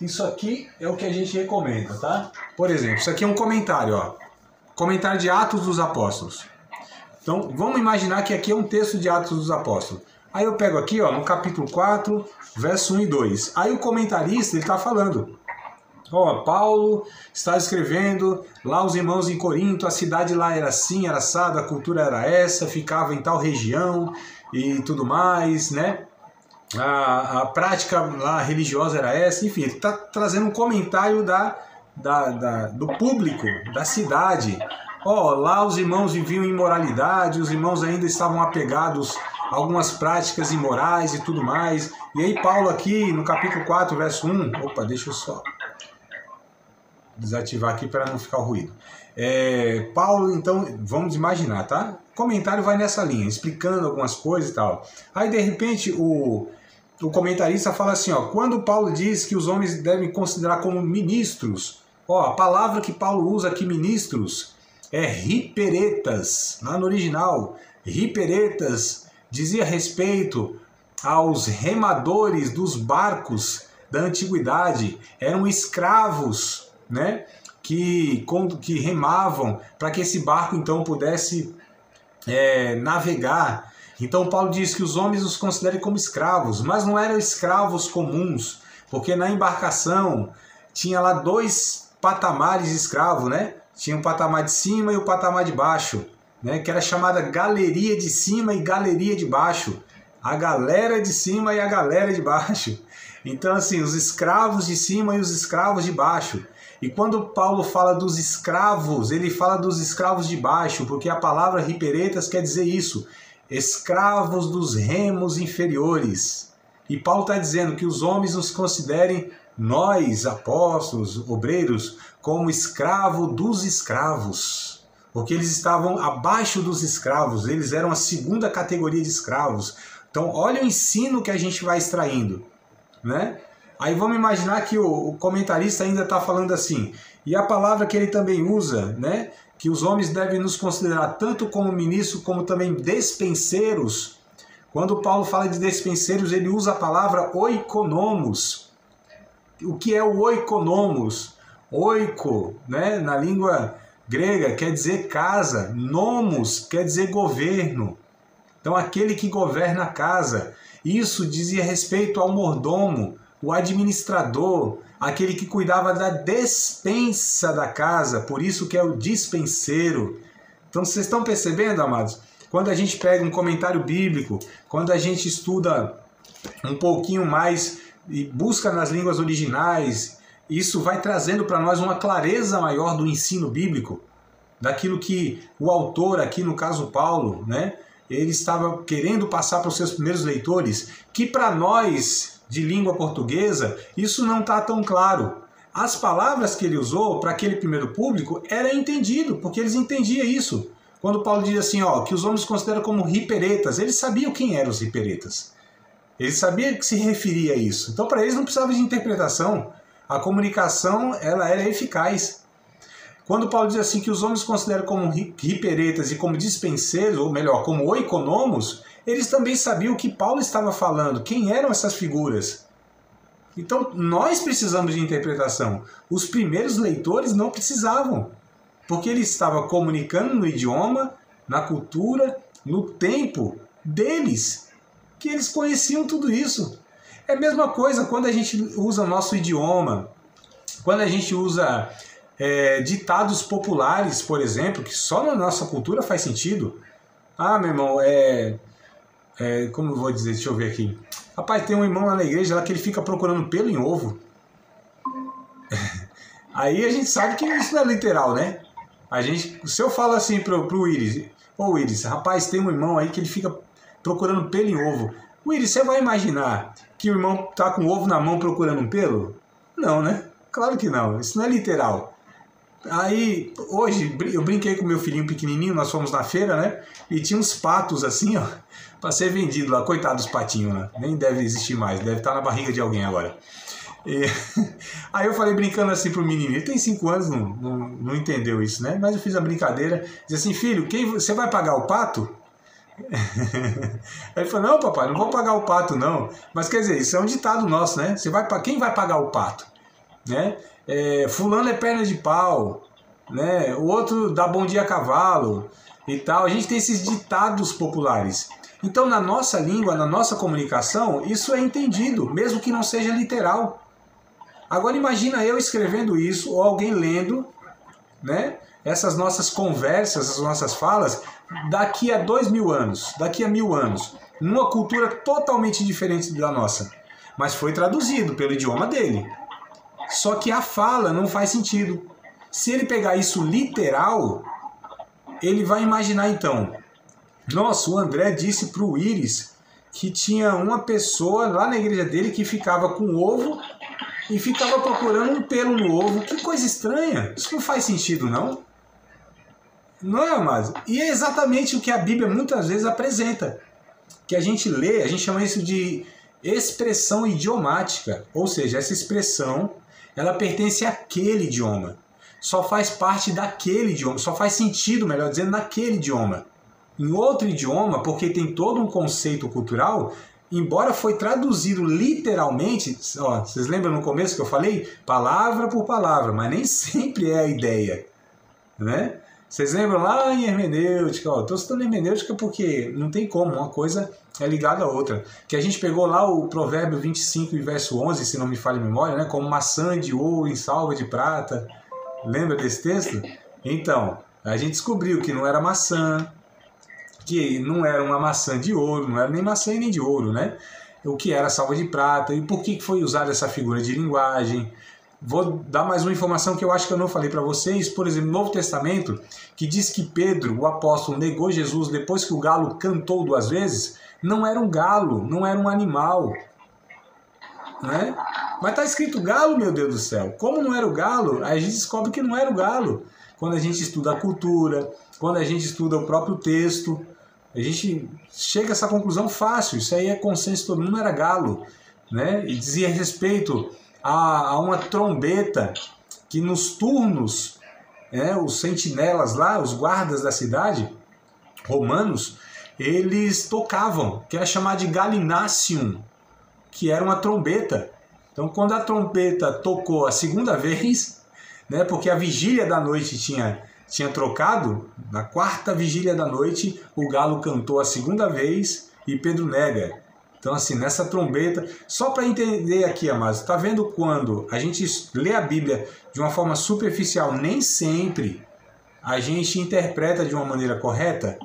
Isso aqui é o que a gente recomenda, tá? Por exemplo, isso aqui é um comentário, ó. Comentário de Atos dos Apóstolos. Então, vamos imaginar que aqui é um texto de Atos dos Apóstolos. Aí eu pego aqui, ó, no capítulo 4, verso 1 e 2. Aí o comentarista, ele está falando. Ó, Paulo está escrevendo, lá os irmãos em Corinto, a cidade lá era assim, era assada, a cultura era essa, ficava em tal região e tudo mais, né? A prática lá religiosa era essa, enfim, ele está trazendo um comentário do público, da cidade. Ó, lá os irmãos viviam em imoralidade, os irmãos ainda estavam apegados a algumas práticas imorais e tudo mais. E aí Paulo aqui no capítulo 4, verso 1, opa, deixa eu só desativar aqui para não ficar o ruído. Paulo, então, vamos imaginar, tá? O comentário vai nessa linha, explicando algumas coisas e tal. Aí de repente o comentarista fala assim, ó, quando Paulo diz que os homens devem considerar como ministros, ó, a palavra que Paulo usa aqui, ministros, é hiperetas, lá no original. Hiperetas dizia respeito aos remadores dos barcos da antiguidade, eram escravos, né, que remavam para que esse barco então pudesse navegar. Então Paulo diz que os homens os considerem como escravos, mas não eram escravos comuns, porque na embarcação tinha lá 2 patamares de escravo, né? Tinha o patamar de cima e o patamar de baixo, né? Que era chamada galeria de cima e galeria de baixo. A galera de cima e a galera de baixo. Então assim, os escravos de cima e os escravos de baixo. E quando Paulo fala dos escravos, ele fala dos escravos de baixo, porque a palavra hiperetas quer dizer isso. Escravos dos remos inferiores. E Paulo está dizendo que os homens nos considerem, nós, apóstolos, obreiros, como escravo dos escravos. Porque eles estavam abaixo dos escravos, eles eram a segunda categoria de escravos. Então, olha o ensino que a gente vai extraindo, né? Aí vamos imaginar que o comentarista ainda está falando assim, e a palavra que ele também usa, né? Que os homens devem nos considerar tanto como ministros, como também despenseiros. Quando Paulo fala de despenseiros, ele usa a palavra oikonomos. O que é o oikonomos? Oiko, né, na língua grega, quer dizer casa. Nomos quer dizer governo. Então, aquele que governa a casa. Isso dizia respeito ao mordomo, o administrador, aquele que cuidava da despensa da casa, por isso que é o dispenseiro. Então vocês estão percebendo, amados? Quando a gente pega um comentário bíblico, quando a gente estuda um pouquinho mais e busca nas línguas originais, isso vai trazendo para nós uma clareza maior do ensino bíblico, daquilo que o autor, aqui no caso Paulo, né, ele estava querendo passar para os seus primeiros leitores, que para nós de língua portuguesa, isso não está tão claro. As palavras que ele usou para aquele primeiro público era entendido, porque eles entendiam isso. Quando Paulo diz assim, ó, que os homens consideram como hiperetas, eles sabiam quem eram os hiperetas. Eles sabiam que se referia a isso. Então, para eles não precisava de interpretação. A comunicação, ela era eficaz. Quando Paulo diz assim que os homens consideram como hiperetas e como dispenseiros, ou melhor, como oikonomos, eles também sabiam o que Paulo estava falando, quem eram essas figuras. Então, nós precisamos de interpretação. Os primeiros leitores não precisavam, porque ele estava comunicando no idioma, na cultura, no tempo deles, que eles conheciam tudo isso. É a mesma coisa quando a gente usa o nosso idioma, quando a gente usa ditados populares, por exemplo, que só na nossa cultura faz sentido. Ah, meu irmão, como eu vou dizer? Deixa eu ver aqui. Rapaz, tem um irmão lá na igreja lá que ele fica procurando pelo em ovo. Aí a gente sabe que isso não é literal, né? Se eu falo assim pro Iris, ô Iris, rapaz, tem um irmão aí que ele fica procurando pelo em ovo. O Iris, você vai imaginar que o irmão tá com o ovo na mão procurando um pelo? Não, né? Claro que não, isso não é literal. Aí, hoje, eu brinquei com meu filhinho pequenininho, nós fomos na feira, né? E tinha uns patos assim, ó, pra ser vendido lá. Coitado dos patinhos, né? Nem deve existir mais, deve estar na barriga de alguém agora. E... Aí eu falei brincando assim pro menino, ele tem 5 anos, não entendeu isso, né? Mas eu fiz a brincadeira, disse assim, filho, você vai pagar o pato? Aí ele falou, não papai, não vou pagar o pato não. Mas quer dizer, isso é um ditado nosso, né? Quem vai pagar o pato? Né? Fulano é perna de pau, né? O outro dá bom dia a cavalo e tal. A gente tem esses ditados populares. Então na nossa língua, na nossa comunicação, isso é entendido, mesmo que não seja literal. Agora imagina eu escrevendo isso, ou alguém lendo, né, essas nossas conversas, as nossas falas, daqui a 2000 anos, daqui a 1000 anos, numa cultura totalmente diferente da nossa. Mas foi traduzido pelo idioma dele. Só que a fala não faz sentido. Se ele pegar isso literal, ele vai imaginar então, nossa, o André disse para o Iris que tinha uma pessoa lá na igreja dele que ficava com ovo e ficava procurando um pelo no ovo. Que coisa estranha. Isso não faz sentido, não? Não é, amado? E é exatamente o que a Bíblia muitas vezes apresenta. Que a gente lê, a gente chama isso de expressão idiomática. Ou seja, essa expressão, ela pertence àquele idioma. Só faz parte daquele idioma. Só faz sentido, melhor dizendo, naquele idioma. Em outro idioma, porque tem todo um conceito cultural, embora foi traduzido literalmente, ó, vocês lembram no começo que eu falei? Palavra por palavra, mas nem sempre é a ideia, né? Vocês lembram lá em hermenêutica? Estou citando hermenêutica porque não tem como, uma coisa é ligada à outra. Que a gente pegou lá o provérbio 25 e verso 11, se não me falha a memória, né? Como maçã de ouro em salva de prata. Lembra desse texto? Então, a gente descobriu que não era maçã, que não era uma maçã de ouro, não era nem maçã e nem de ouro, né? O que era salva de prata e por que foi usada essa figura de linguagem. Vou dar mais uma informação que eu acho que eu não falei para vocês. Por exemplo, no Novo Testamento, que diz que Pedro, o apóstolo, negou Jesus depois que o galo cantou 2 vezes, não era um galo, não era um animal, né? Mas está escrito galo, meu Deus do céu. Como não era o galo, aí a gente descobre que não era o galo. Quando a gente estuda a cultura, quando a gente estuda o próprio texto, a gente chega a essa conclusão fácil. Isso aí é consenso, todo mundo era galo, né? E dizia respeito a uma trombeta que nos turnos, os sentinelas lá, os guardas da cidade, romanos, eles tocavam, que era chamado de galináceum, que era uma trombeta. Então quando a trombeta tocou a 2ª vez, né, porque a vigília da noite tinha trocado, na 4ª vigília da noite, o galo cantou a 2ª vez e Pedro nega. Então, assim, nessa trombeta, só para entender aqui, amados, tá vendo quando a gente lê a Bíblia de uma forma superficial, nem sempre a gente interpreta de uma maneira correta?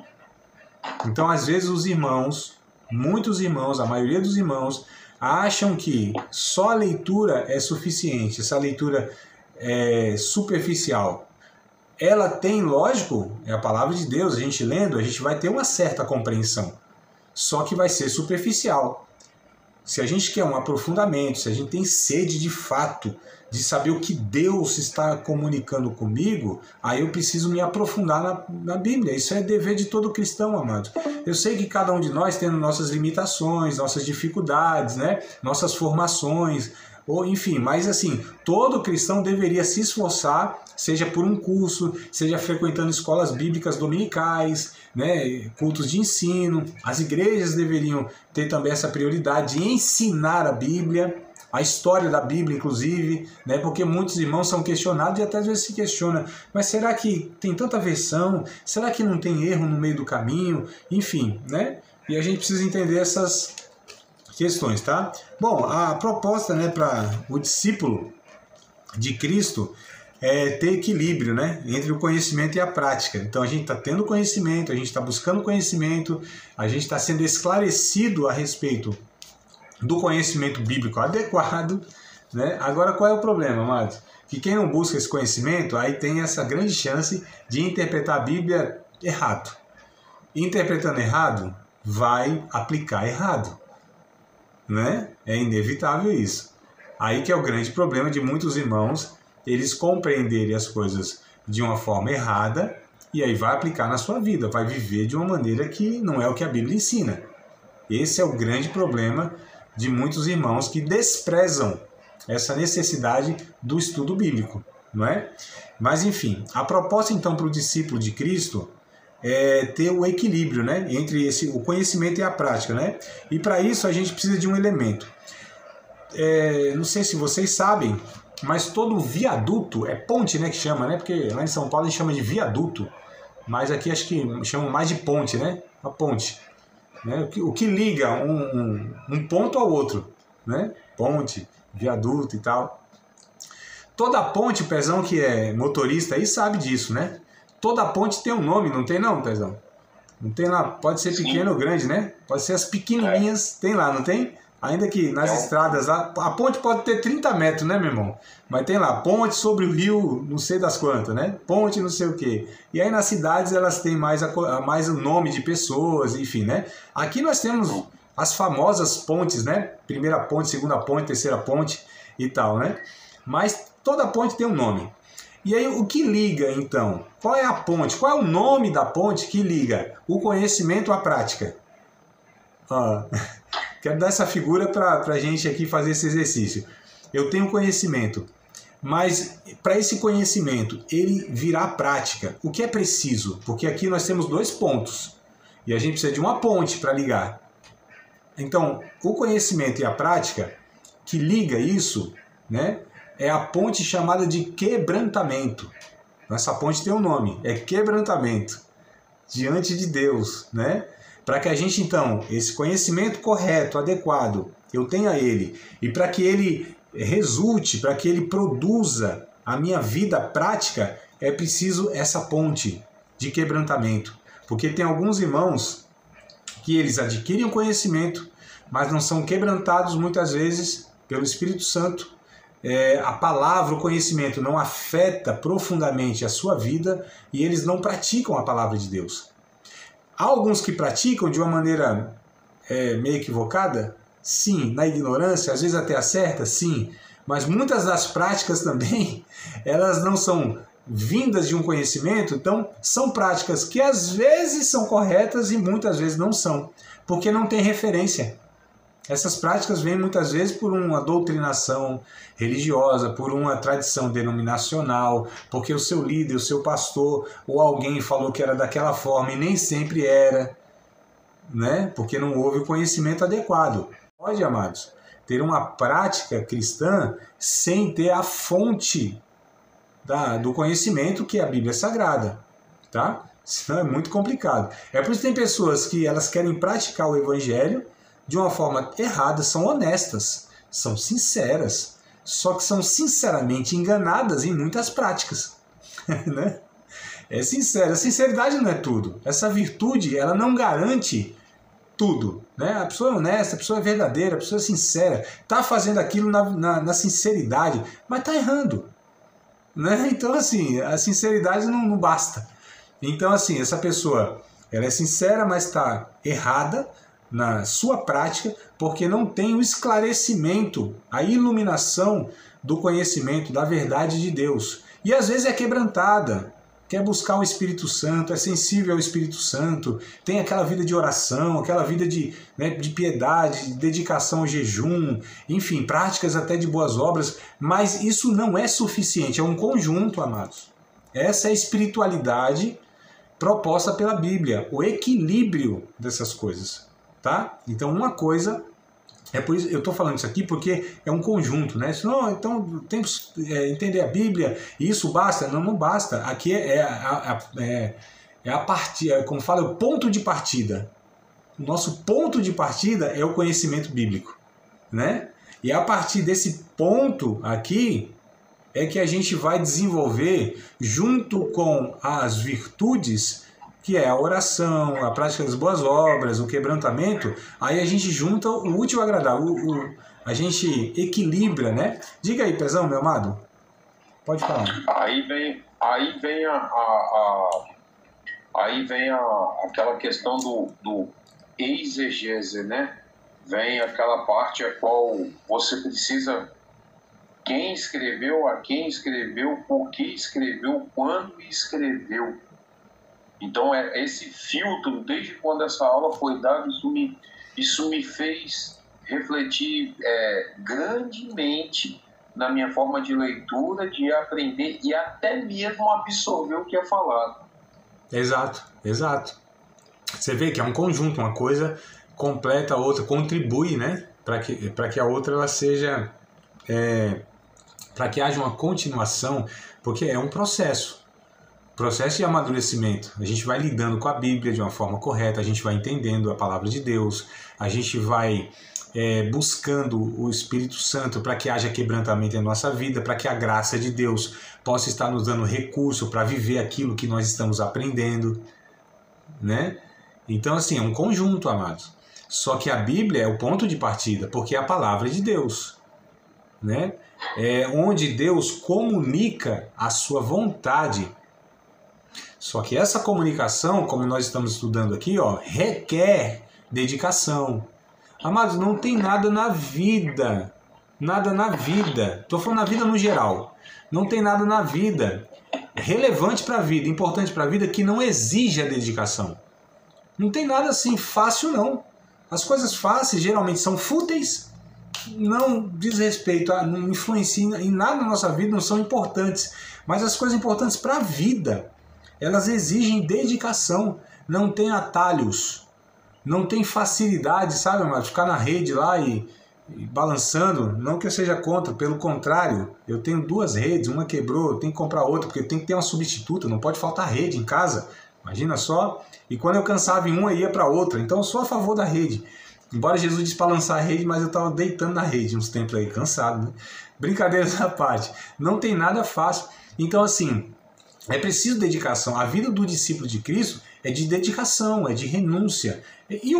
Então, às vezes, os irmãos, muitos irmãos, a maioria dos irmãos, acham que só a leitura é suficiente, essa leitura é superficial. Ela tem, lógico, é a palavra de Deus, a gente lendo, a gente vai ter uma certa compreensão. Só que vai ser superficial. Se a gente quer um aprofundamento, se a gente tem sede de fato, de saber o que Deus está comunicando comigo, aí eu preciso me aprofundar na Bíblia. Isso é dever de todo cristão, amado. Eu sei que cada um de nós tem nossas limitações, nossas dificuldades, né? Nossas formações, ou enfim, mas assim, todo cristão deveria se esforçar, seja por um curso, seja frequentando escolas bíblicas dominicais, né, cultos de ensino. As igrejas deveriam ter também essa prioridade de ensinar a Bíblia, a história da Bíblia, inclusive, né, porque muitos irmãos são questionados e até às vezes se questionam, mas será que tem tanta versão? Será que não tem erro no meio do caminho? Enfim, né? E a gente precisa entender essas questões, tá? Bom, a proposta, né, para o discípulo de Cristo é ter equilíbrio, né, entre o conhecimento e a prática. Então a gente está tendo conhecimento, a gente está buscando conhecimento, a gente está sendo esclarecido a respeito do conhecimento bíblico adequado, né? Agora qual é o problema, amados? que quem não busca esse conhecimento, aí tem essa grande chance de interpretar a Bíblia errado. Interpretando errado, vai aplicar errado, né? É inevitável isso. Aí que é o grande problema de muitos irmãos, eles compreenderem as coisas de uma forma errada e aí vai aplicar na sua vida, vai viver de uma maneira que não é o que a Bíblia ensina. Esse é o grande problema de muitos irmãos que desprezam essa necessidade do estudo bíblico, não é? Mas enfim, a proposta então para o discípulo de Cristo é ter o equilíbrio, né, entre o conhecimento e a prática, né? E para isso a gente precisa de um elemento. Não sei se vocês sabem, mas todo viaduto, é ponte, né, que chama, né? Porque lá em São Paulo a gente chama de viaduto, mas aqui acho que chamam mais de ponte, né? A ponte, né? O que liga um ponto ao outro, né? Ponte, viaduto e tal. Toda ponte, o Pezão que é motorista aí sabe disso, né? Toda ponte tem um nome, não tem não, Pezão? Não tem lá, pode ser pequeno ou grande, né? Pode ser as pequenininhas, tem lá, não tem? Ainda que nas estradas lá, a ponte pode ter 30 metros, né, meu irmão? Mas tem lá, ponte sobre o rio, não sei das quantas, né? Ponte não sei o quê. E aí nas cidades elas têm mais o nome de pessoas, enfim, né? Aqui nós temos as famosas pontes, né? Primeira ponte, segunda ponte, terceira ponte e tal, né? Mas toda ponte tem um nome. E aí o que liga, então? Qual é a ponte? Qual é o nome da ponte que liga o conhecimento à prática? Quero dar essa figura para a gente aqui fazer esse exercício. Eu tenho conhecimento, mas para esse conhecimento ele virar prática, o que é preciso? Porque aqui nós temos 2 pontos e a gente precisa de uma ponte para ligar. Então, o conhecimento e a prática que liga isso, né, é a ponte chamada de quebrantamento. Essa ponte tem um nome, é quebrantamento diante de Deus, né? Para que a gente, então, esse conhecimento correto, adequado, eu tenha ele, e para que ele resulte, para que ele produza a minha vida prática, é preciso essa ponte de quebrantamento. Porque tem alguns irmãos que eles adquirem o conhecimento, mas não são quebrantados muitas vezes pelo Espírito Santo. A palavra, o conhecimento não afeta profundamente a sua vida e eles não praticam a palavra de Deus. Há alguns que praticam de uma maneira meio equivocada? Sim. Na ignorância, às vezes até acerta? Sim. Mas muitas das práticas também, elas não são vindas de um conhecimento, então são práticas que às vezes são corretas e muitas vezes não são, porque não tem referência. Essas práticas vêm muitas vezes por uma doutrinação religiosa, por uma tradição denominacional, porque o seu líder, o seu pastor ou alguém falou que era daquela forma e nem sempre era, né? Porque não houve o conhecimento adequado. Pode, amados, ter uma prática cristã sem ter a fonte do conhecimento que é a Bíblia Sagrada, tá? Senão é muito complicado. É por isso que tem pessoas que elas querem praticar o Evangelho de uma forma errada, são honestas, são sinceras, só que são sinceramente enganadas em muitas práticas. Né? É sincero, a sinceridade não é tudo. Essa virtude, ela não garante tudo. Né? A pessoa é honesta, a pessoa é verdadeira, a pessoa é sincera, está fazendo aquilo na sinceridade, mas está errando. Né? Então, assim, a sinceridade não basta. Então, assim, essa pessoa, ela é sincera, mas está errada na sua prática, porque não tem o esclarecimento, a iluminação do conhecimento, da verdade de Deus. E às vezes é quebrantada, quer buscar o Espírito Santo, é sensível ao Espírito Santo, tem aquela vida de oração, aquela vida de piedade, de dedicação ao jejum, enfim, práticas até de boas obras, mas isso não é suficiente, é um conjunto, amados. Essa é a espiritualidade proposta pela Bíblia, o equilíbrio dessas coisas. Tá? Então uma coisa, é por isso eu estou falando isso aqui porque é um conjunto, né? Senão, então temos que entender a Bíblia e isso basta? Não basta. Aqui é a partida, como fala, o ponto de partida. O nosso ponto de partida é o conhecimento bíblico, né? E a partir desse ponto aqui é que a gente vai desenvolver, junto com as virtudes, que é a oração, a prática das boas obras, o quebrantamento, aí a gente junta o útil ao agradável, a gente equilibra, né? Diga aí, Pezão, meu amado. Pode falar. Aí vem aquela questão do exegese, né? Vem aquela parte a qual você precisa quem escreveu, a quem escreveu, por que escreveu, quando escreveu. Então, esse filtro, desde quando essa aula foi dada, isso me fez refletir grandemente na minha forma de leitura, de aprender e até mesmo absorver o que é falado. Exato, exato. Você vê que é um conjunto, uma coisa completa a outra, contribui, né? Para que a outra ela seja... para que haja uma continuação, porque é um processo de amadurecimento. A gente vai lidando com a Bíblia de uma forma correta, a gente vai entendendo a palavra de Deus, a gente vai buscando o Espírito Santo para que haja quebrantamento em nossa vida, para que a graça de Deus possa estar nos dando recurso para viver aquilo que nós estamos aprendendo, né? Então, assim, é um conjunto, amados. Só que a Bíblia é o ponto de partida, porque é a palavra de Deus, né? É onde Deus comunica a sua vontade. Só que essa comunicação, como nós estamos estudando aqui, requer dedicação. Amados, não tem nada na vida, estou falando na vida no geral, não tem nada na vida relevante para a vida, importante para a vida, que não exige a dedicação. Não tem nada assim fácil, não. As coisas fáceis geralmente são fúteis, não diz respeito, não influenciam em nada na nossa vida, não são importantes. Mas as coisas importantes para a vida, elas exigem dedicação, não tem atalhos, não tem facilidade, sabe, amado? Ficar na rede lá e balançando, não que eu seja contra, pelo contrário, eu tenho 2 redes, uma quebrou, eu tenho que comprar outra, porque tem que ter uma substituta, não pode faltar rede em casa, imagina só. E quando eu cansava em uma, eu ia para outra, então eu sou a favor da rede. Embora Jesus disse para lançar a rede, mas eu estava deitando na rede uns tempos aí, cansado, né? Brincadeiras à parte, não tem nada fácil. Então, assim, é preciso dedicação. A vida do discípulo de Cristo é de dedicação, é de renúncia. E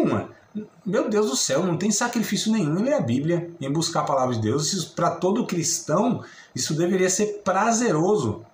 meu Deus do céu, não tem sacrifício nenhum em ler a Bíblia, em buscar a palavra de Deus. Para todo cristão, isso deveria ser prazeroso,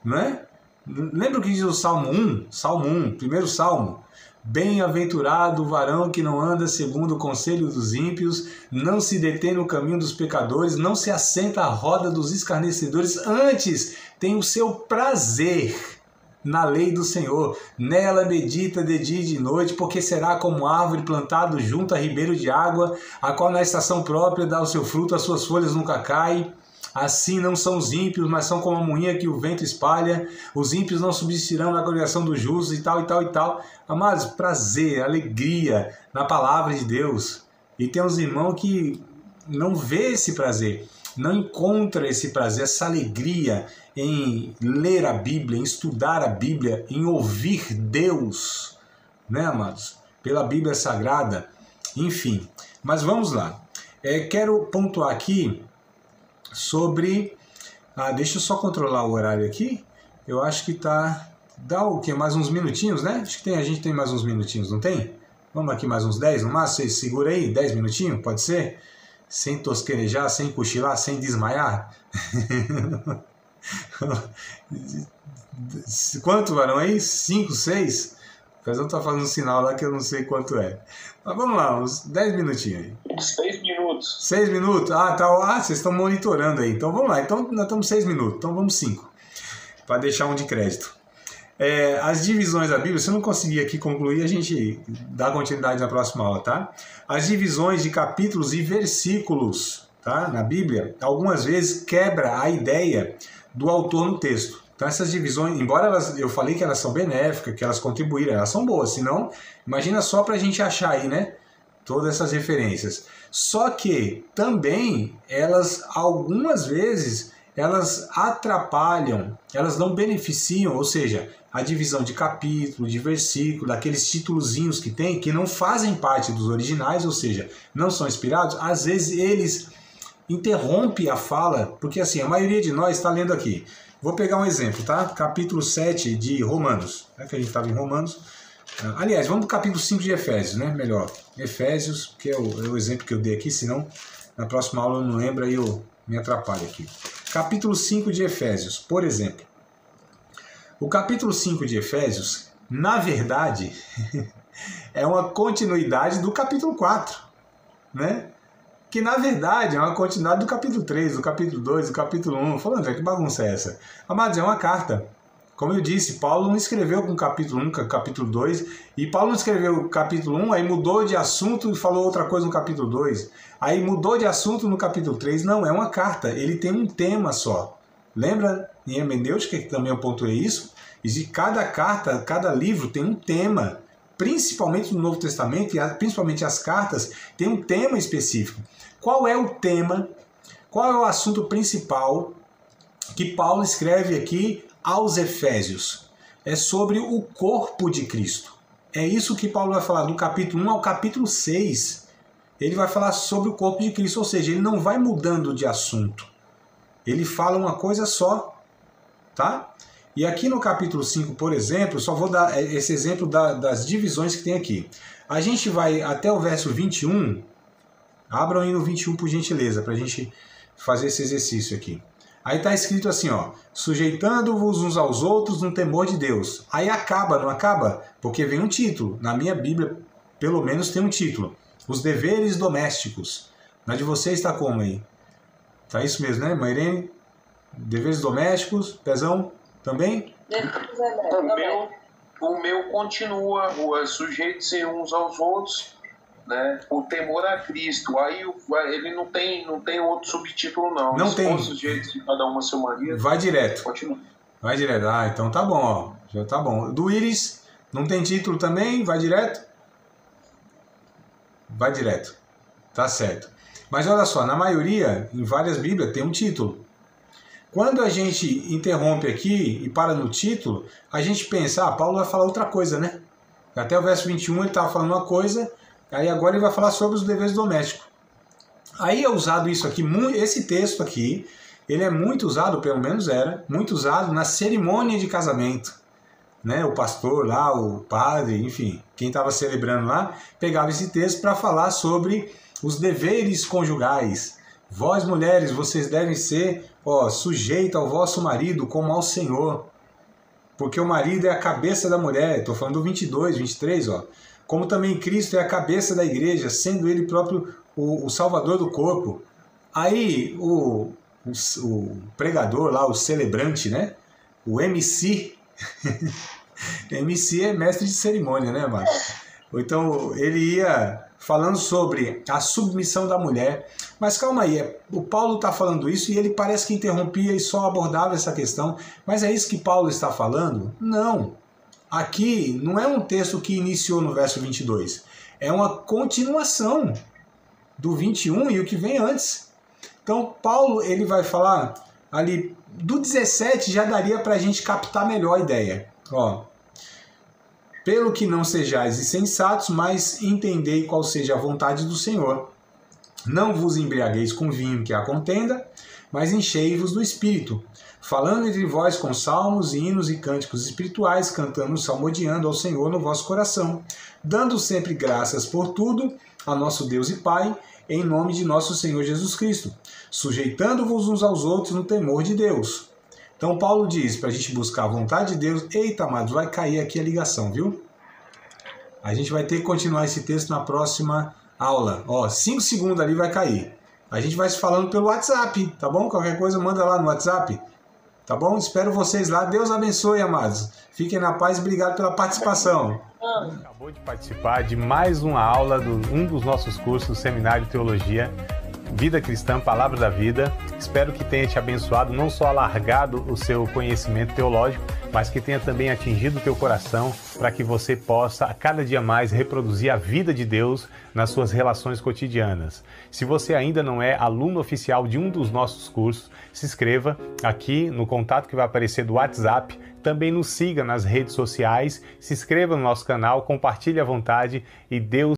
não é? Lembra o que diz o Salmo 1, primeiro Salmo? Bem-aventurado o varão que não anda segundo o conselho dos ímpios, não se detém no caminho dos pecadores, não se assenta à roda dos escarnecedores, antes tem o seu prazer na lei do Senhor. Nela medita de dia e de noite, porque será como árvore plantada junto a ribeiro de água, a qual na estação própria dá o seu fruto, as suas folhas nunca caem. Assim não são os ímpios, mas são como a moinha que o vento espalha. Os ímpios não subsistirão na congregação dos justos e tal, e tal, e tal. Amados, prazer, alegria na palavra de Deus. E tem uns irmãos que não vê esse prazer, não encontra esse prazer, essa alegria em ler a Bíblia, em estudar a Bíblia, em ouvir Deus, né, amados? Pela Bíblia Sagrada, enfim. Mas vamos lá. Quero pontuar aqui sobre... deixa eu só controlar o horário aqui. Eu acho que tá... Dá o quê? Mais uns minutinhos, né? Acho que a gente tem mais uns minutinhos, não tem? Vamos aqui mais uns 10 no máximo? Vocês segura aí, 10 minutinhos, pode ser? Sem tosquenejar, sem cochilar, sem desmaiar? Quanto, varão aí? 5, 6? O Pezão tá fazendo um sinal lá que eu não sei quanto é. Mas vamos lá, uns 10 minutinhos aí. 6 minutos. 6 minutos? Tá. Vocês estão monitorando aí. Então vamos lá. Então nós estamos 6 minutos. Então vamos 5. Para deixar um de crédito. As divisões da Bíblia, se eu não conseguir aqui concluir, a gente dá continuidade na próxima aula, tá? As divisões de capítulos e versículos, tá? Na Bíblia, algumas vezes quebra a ideia do autor no texto. Então essas divisões, embora eu falei que elas são benéficas, que elas contribuíram, elas são boas, senão, imagina só para a gente achar aí, né? Todas essas referências. Só que também elas, algumas vezes, elas atrapalham, elas não beneficiam, ou seja, a divisão de capítulo, de versículo, daqueles titulozinhos que tem, que não fazem parte dos originais, ou seja, não são inspirados, às vezes eles interrompem a fala, porque assim, a maioria de nós está lendo aqui. Vou pegar um exemplo, tá? Capítulo 7 de Romanos, que a gente estava em Romanos. Aliás, vamos para o capítulo 5 de Efésios, né? Melhor, Efésios, que é o exemplo que eu dei aqui, senão na próxima aula eu não lembro, aí eu me atrapalho aqui. capítulo 5 de Efésios, por exemplo. O capítulo 5 de Efésios, na verdade, é uma continuidade do capítulo 4, né? Que na verdade é uma continuidade do capítulo 3, do capítulo 2, do capítulo 1. Falando, que bagunça é essa? Amados, é uma carta. Como eu disse, Paulo não escreveu com o capítulo 1, capítulo 2, e Paulo não escreveu o capítulo 1, aí mudou de assunto e falou outra coisa no capítulo 2, aí mudou de assunto no capítulo 3. Não, é uma carta, ele tem um tema só. Lembra em hermenêutica, que também eu pontuei isso? E cada carta, cada livro tem um tema, principalmente no Novo Testamento, e principalmente as cartas, tem um tema específico. Qual é o tema, qual é o assunto principal que Paulo escreve aqui aos Efésios? É sobre o corpo de Cristo. É isso que Paulo vai falar do capítulo 1 ao capítulo 6. Ele vai falar sobre o corpo de Cristo, ou seja, ele não vai mudando de assunto. Ele fala uma coisa só, tá? E aqui no capítulo 5, por exemplo, só vou dar esse exemplo das divisões que tem aqui. A gente vai até o verso 21, abram aí no 21 por gentileza, para a gente fazer esse exercício aqui. Aí está escrito assim, ó, sujeitando-vos uns aos outros no temor de Deus. Aí acaba, não acaba? Porque vem um título. Na minha Bíblia, pelo menos tem um título. Os deveres domésticos. Na de vocês está como aí? Tá isso mesmo, né, Mairene? Deveres domésticos, Pezão, também? O meu continua, sujeitos-se uns aos outros, né? O temor a Cristo. Aí ele não tem outro subtítulo, não. Não tem. Os sujeitos de cada uma a seu marido. Vai direto. Continua. Vai direto. Ah, então tá bom, ó. Já tá bom. Do Íris, não tem título também? Vai direto? Vai direto. Tá certo. Mas olha só, na maioria, em várias Bíblias, tem um título. Quando a gente interrompe aqui e para no título, a gente pensa, Paulo vai falar outra coisa, né? Até o verso 21 ele estava falando uma coisa, aí agora ele vai falar sobre os deveres domésticos. Aí é usado isso aqui, esse texto aqui, ele é muito usado, pelo menos era, muito usado na cerimônia de casamento. Né? O pastor lá, o padre, enfim, quem estava celebrando lá, pegava esse texto para falar sobre os deveres conjugais. Vós, mulheres, vocês devem ser sujeitos ao vosso marido como ao Senhor. Porque o marido é a cabeça da mulher. Estou falando do 22, 23. Como também Cristo é a cabeça da igreja, sendo ele próprio o salvador do corpo. Aí o pregador lá, o celebrante, né? O MC... MC é mestre de cerimônia, né, Marcos? Então ele ia falando sobre a submissão da mulher. Mas calma aí, o Paulo está falando isso e ele parece que interrompia e só abordava essa questão. Mas é isso que Paulo está falando? Não. Aqui não é um texto que iniciou no verso 22. É uma continuação do 21 e o que vem antes. Então Paulo ele vai falar ali do 17, já daria para a gente captar melhor a ideia. Pelo que não sejais insensatos, mas entendei qual seja a vontade do Senhor. Não vos embriagueis com vinho, que é a contenda, mas enchei-vos do Espírito, falando entre vós com salmos, hinos e cânticos espirituais, cantando, salmodiando ao Senhor no vosso coração, dando sempre graças por tudo a nosso Deus e Pai, em nome de nosso Senhor Jesus Cristo, sujeitando-vos uns aos outros no temor de Deus. Então Paulo diz para a gente buscar a vontade de Deus. Eita, amados, vai cair aqui a ligação, viu? A gente vai ter que continuar esse texto na próxima aula. 5 segundos ali vai cair. A gente vai se falando pelo WhatsApp, tá bom? Qualquer coisa manda lá no WhatsApp, tá bom? Espero vocês lá. Deus abençoe, amados. Fiquem na paz e obrigado pela participação. Acabou de participar de mais uma aula de um dos nossos cursos, Seminário de Teologia, Vida Cristã, Palavra da Vida. Espero que tenha te abençoado, não só alargado o seu conhecimento teológico, mas que tenha também atingido o teu coração para que você possa, a cada dia mais, reproduzir a vida de Deus nas suas relações cotidianas. Se você ainda não é aluno oficial de um dos nossos cursos, se inscreva aqui no contato que vai aparecer do WhatsApp. Também nos siga nas redes sociais, se inscreva no nosso canal, compartilhe à vontade e Deus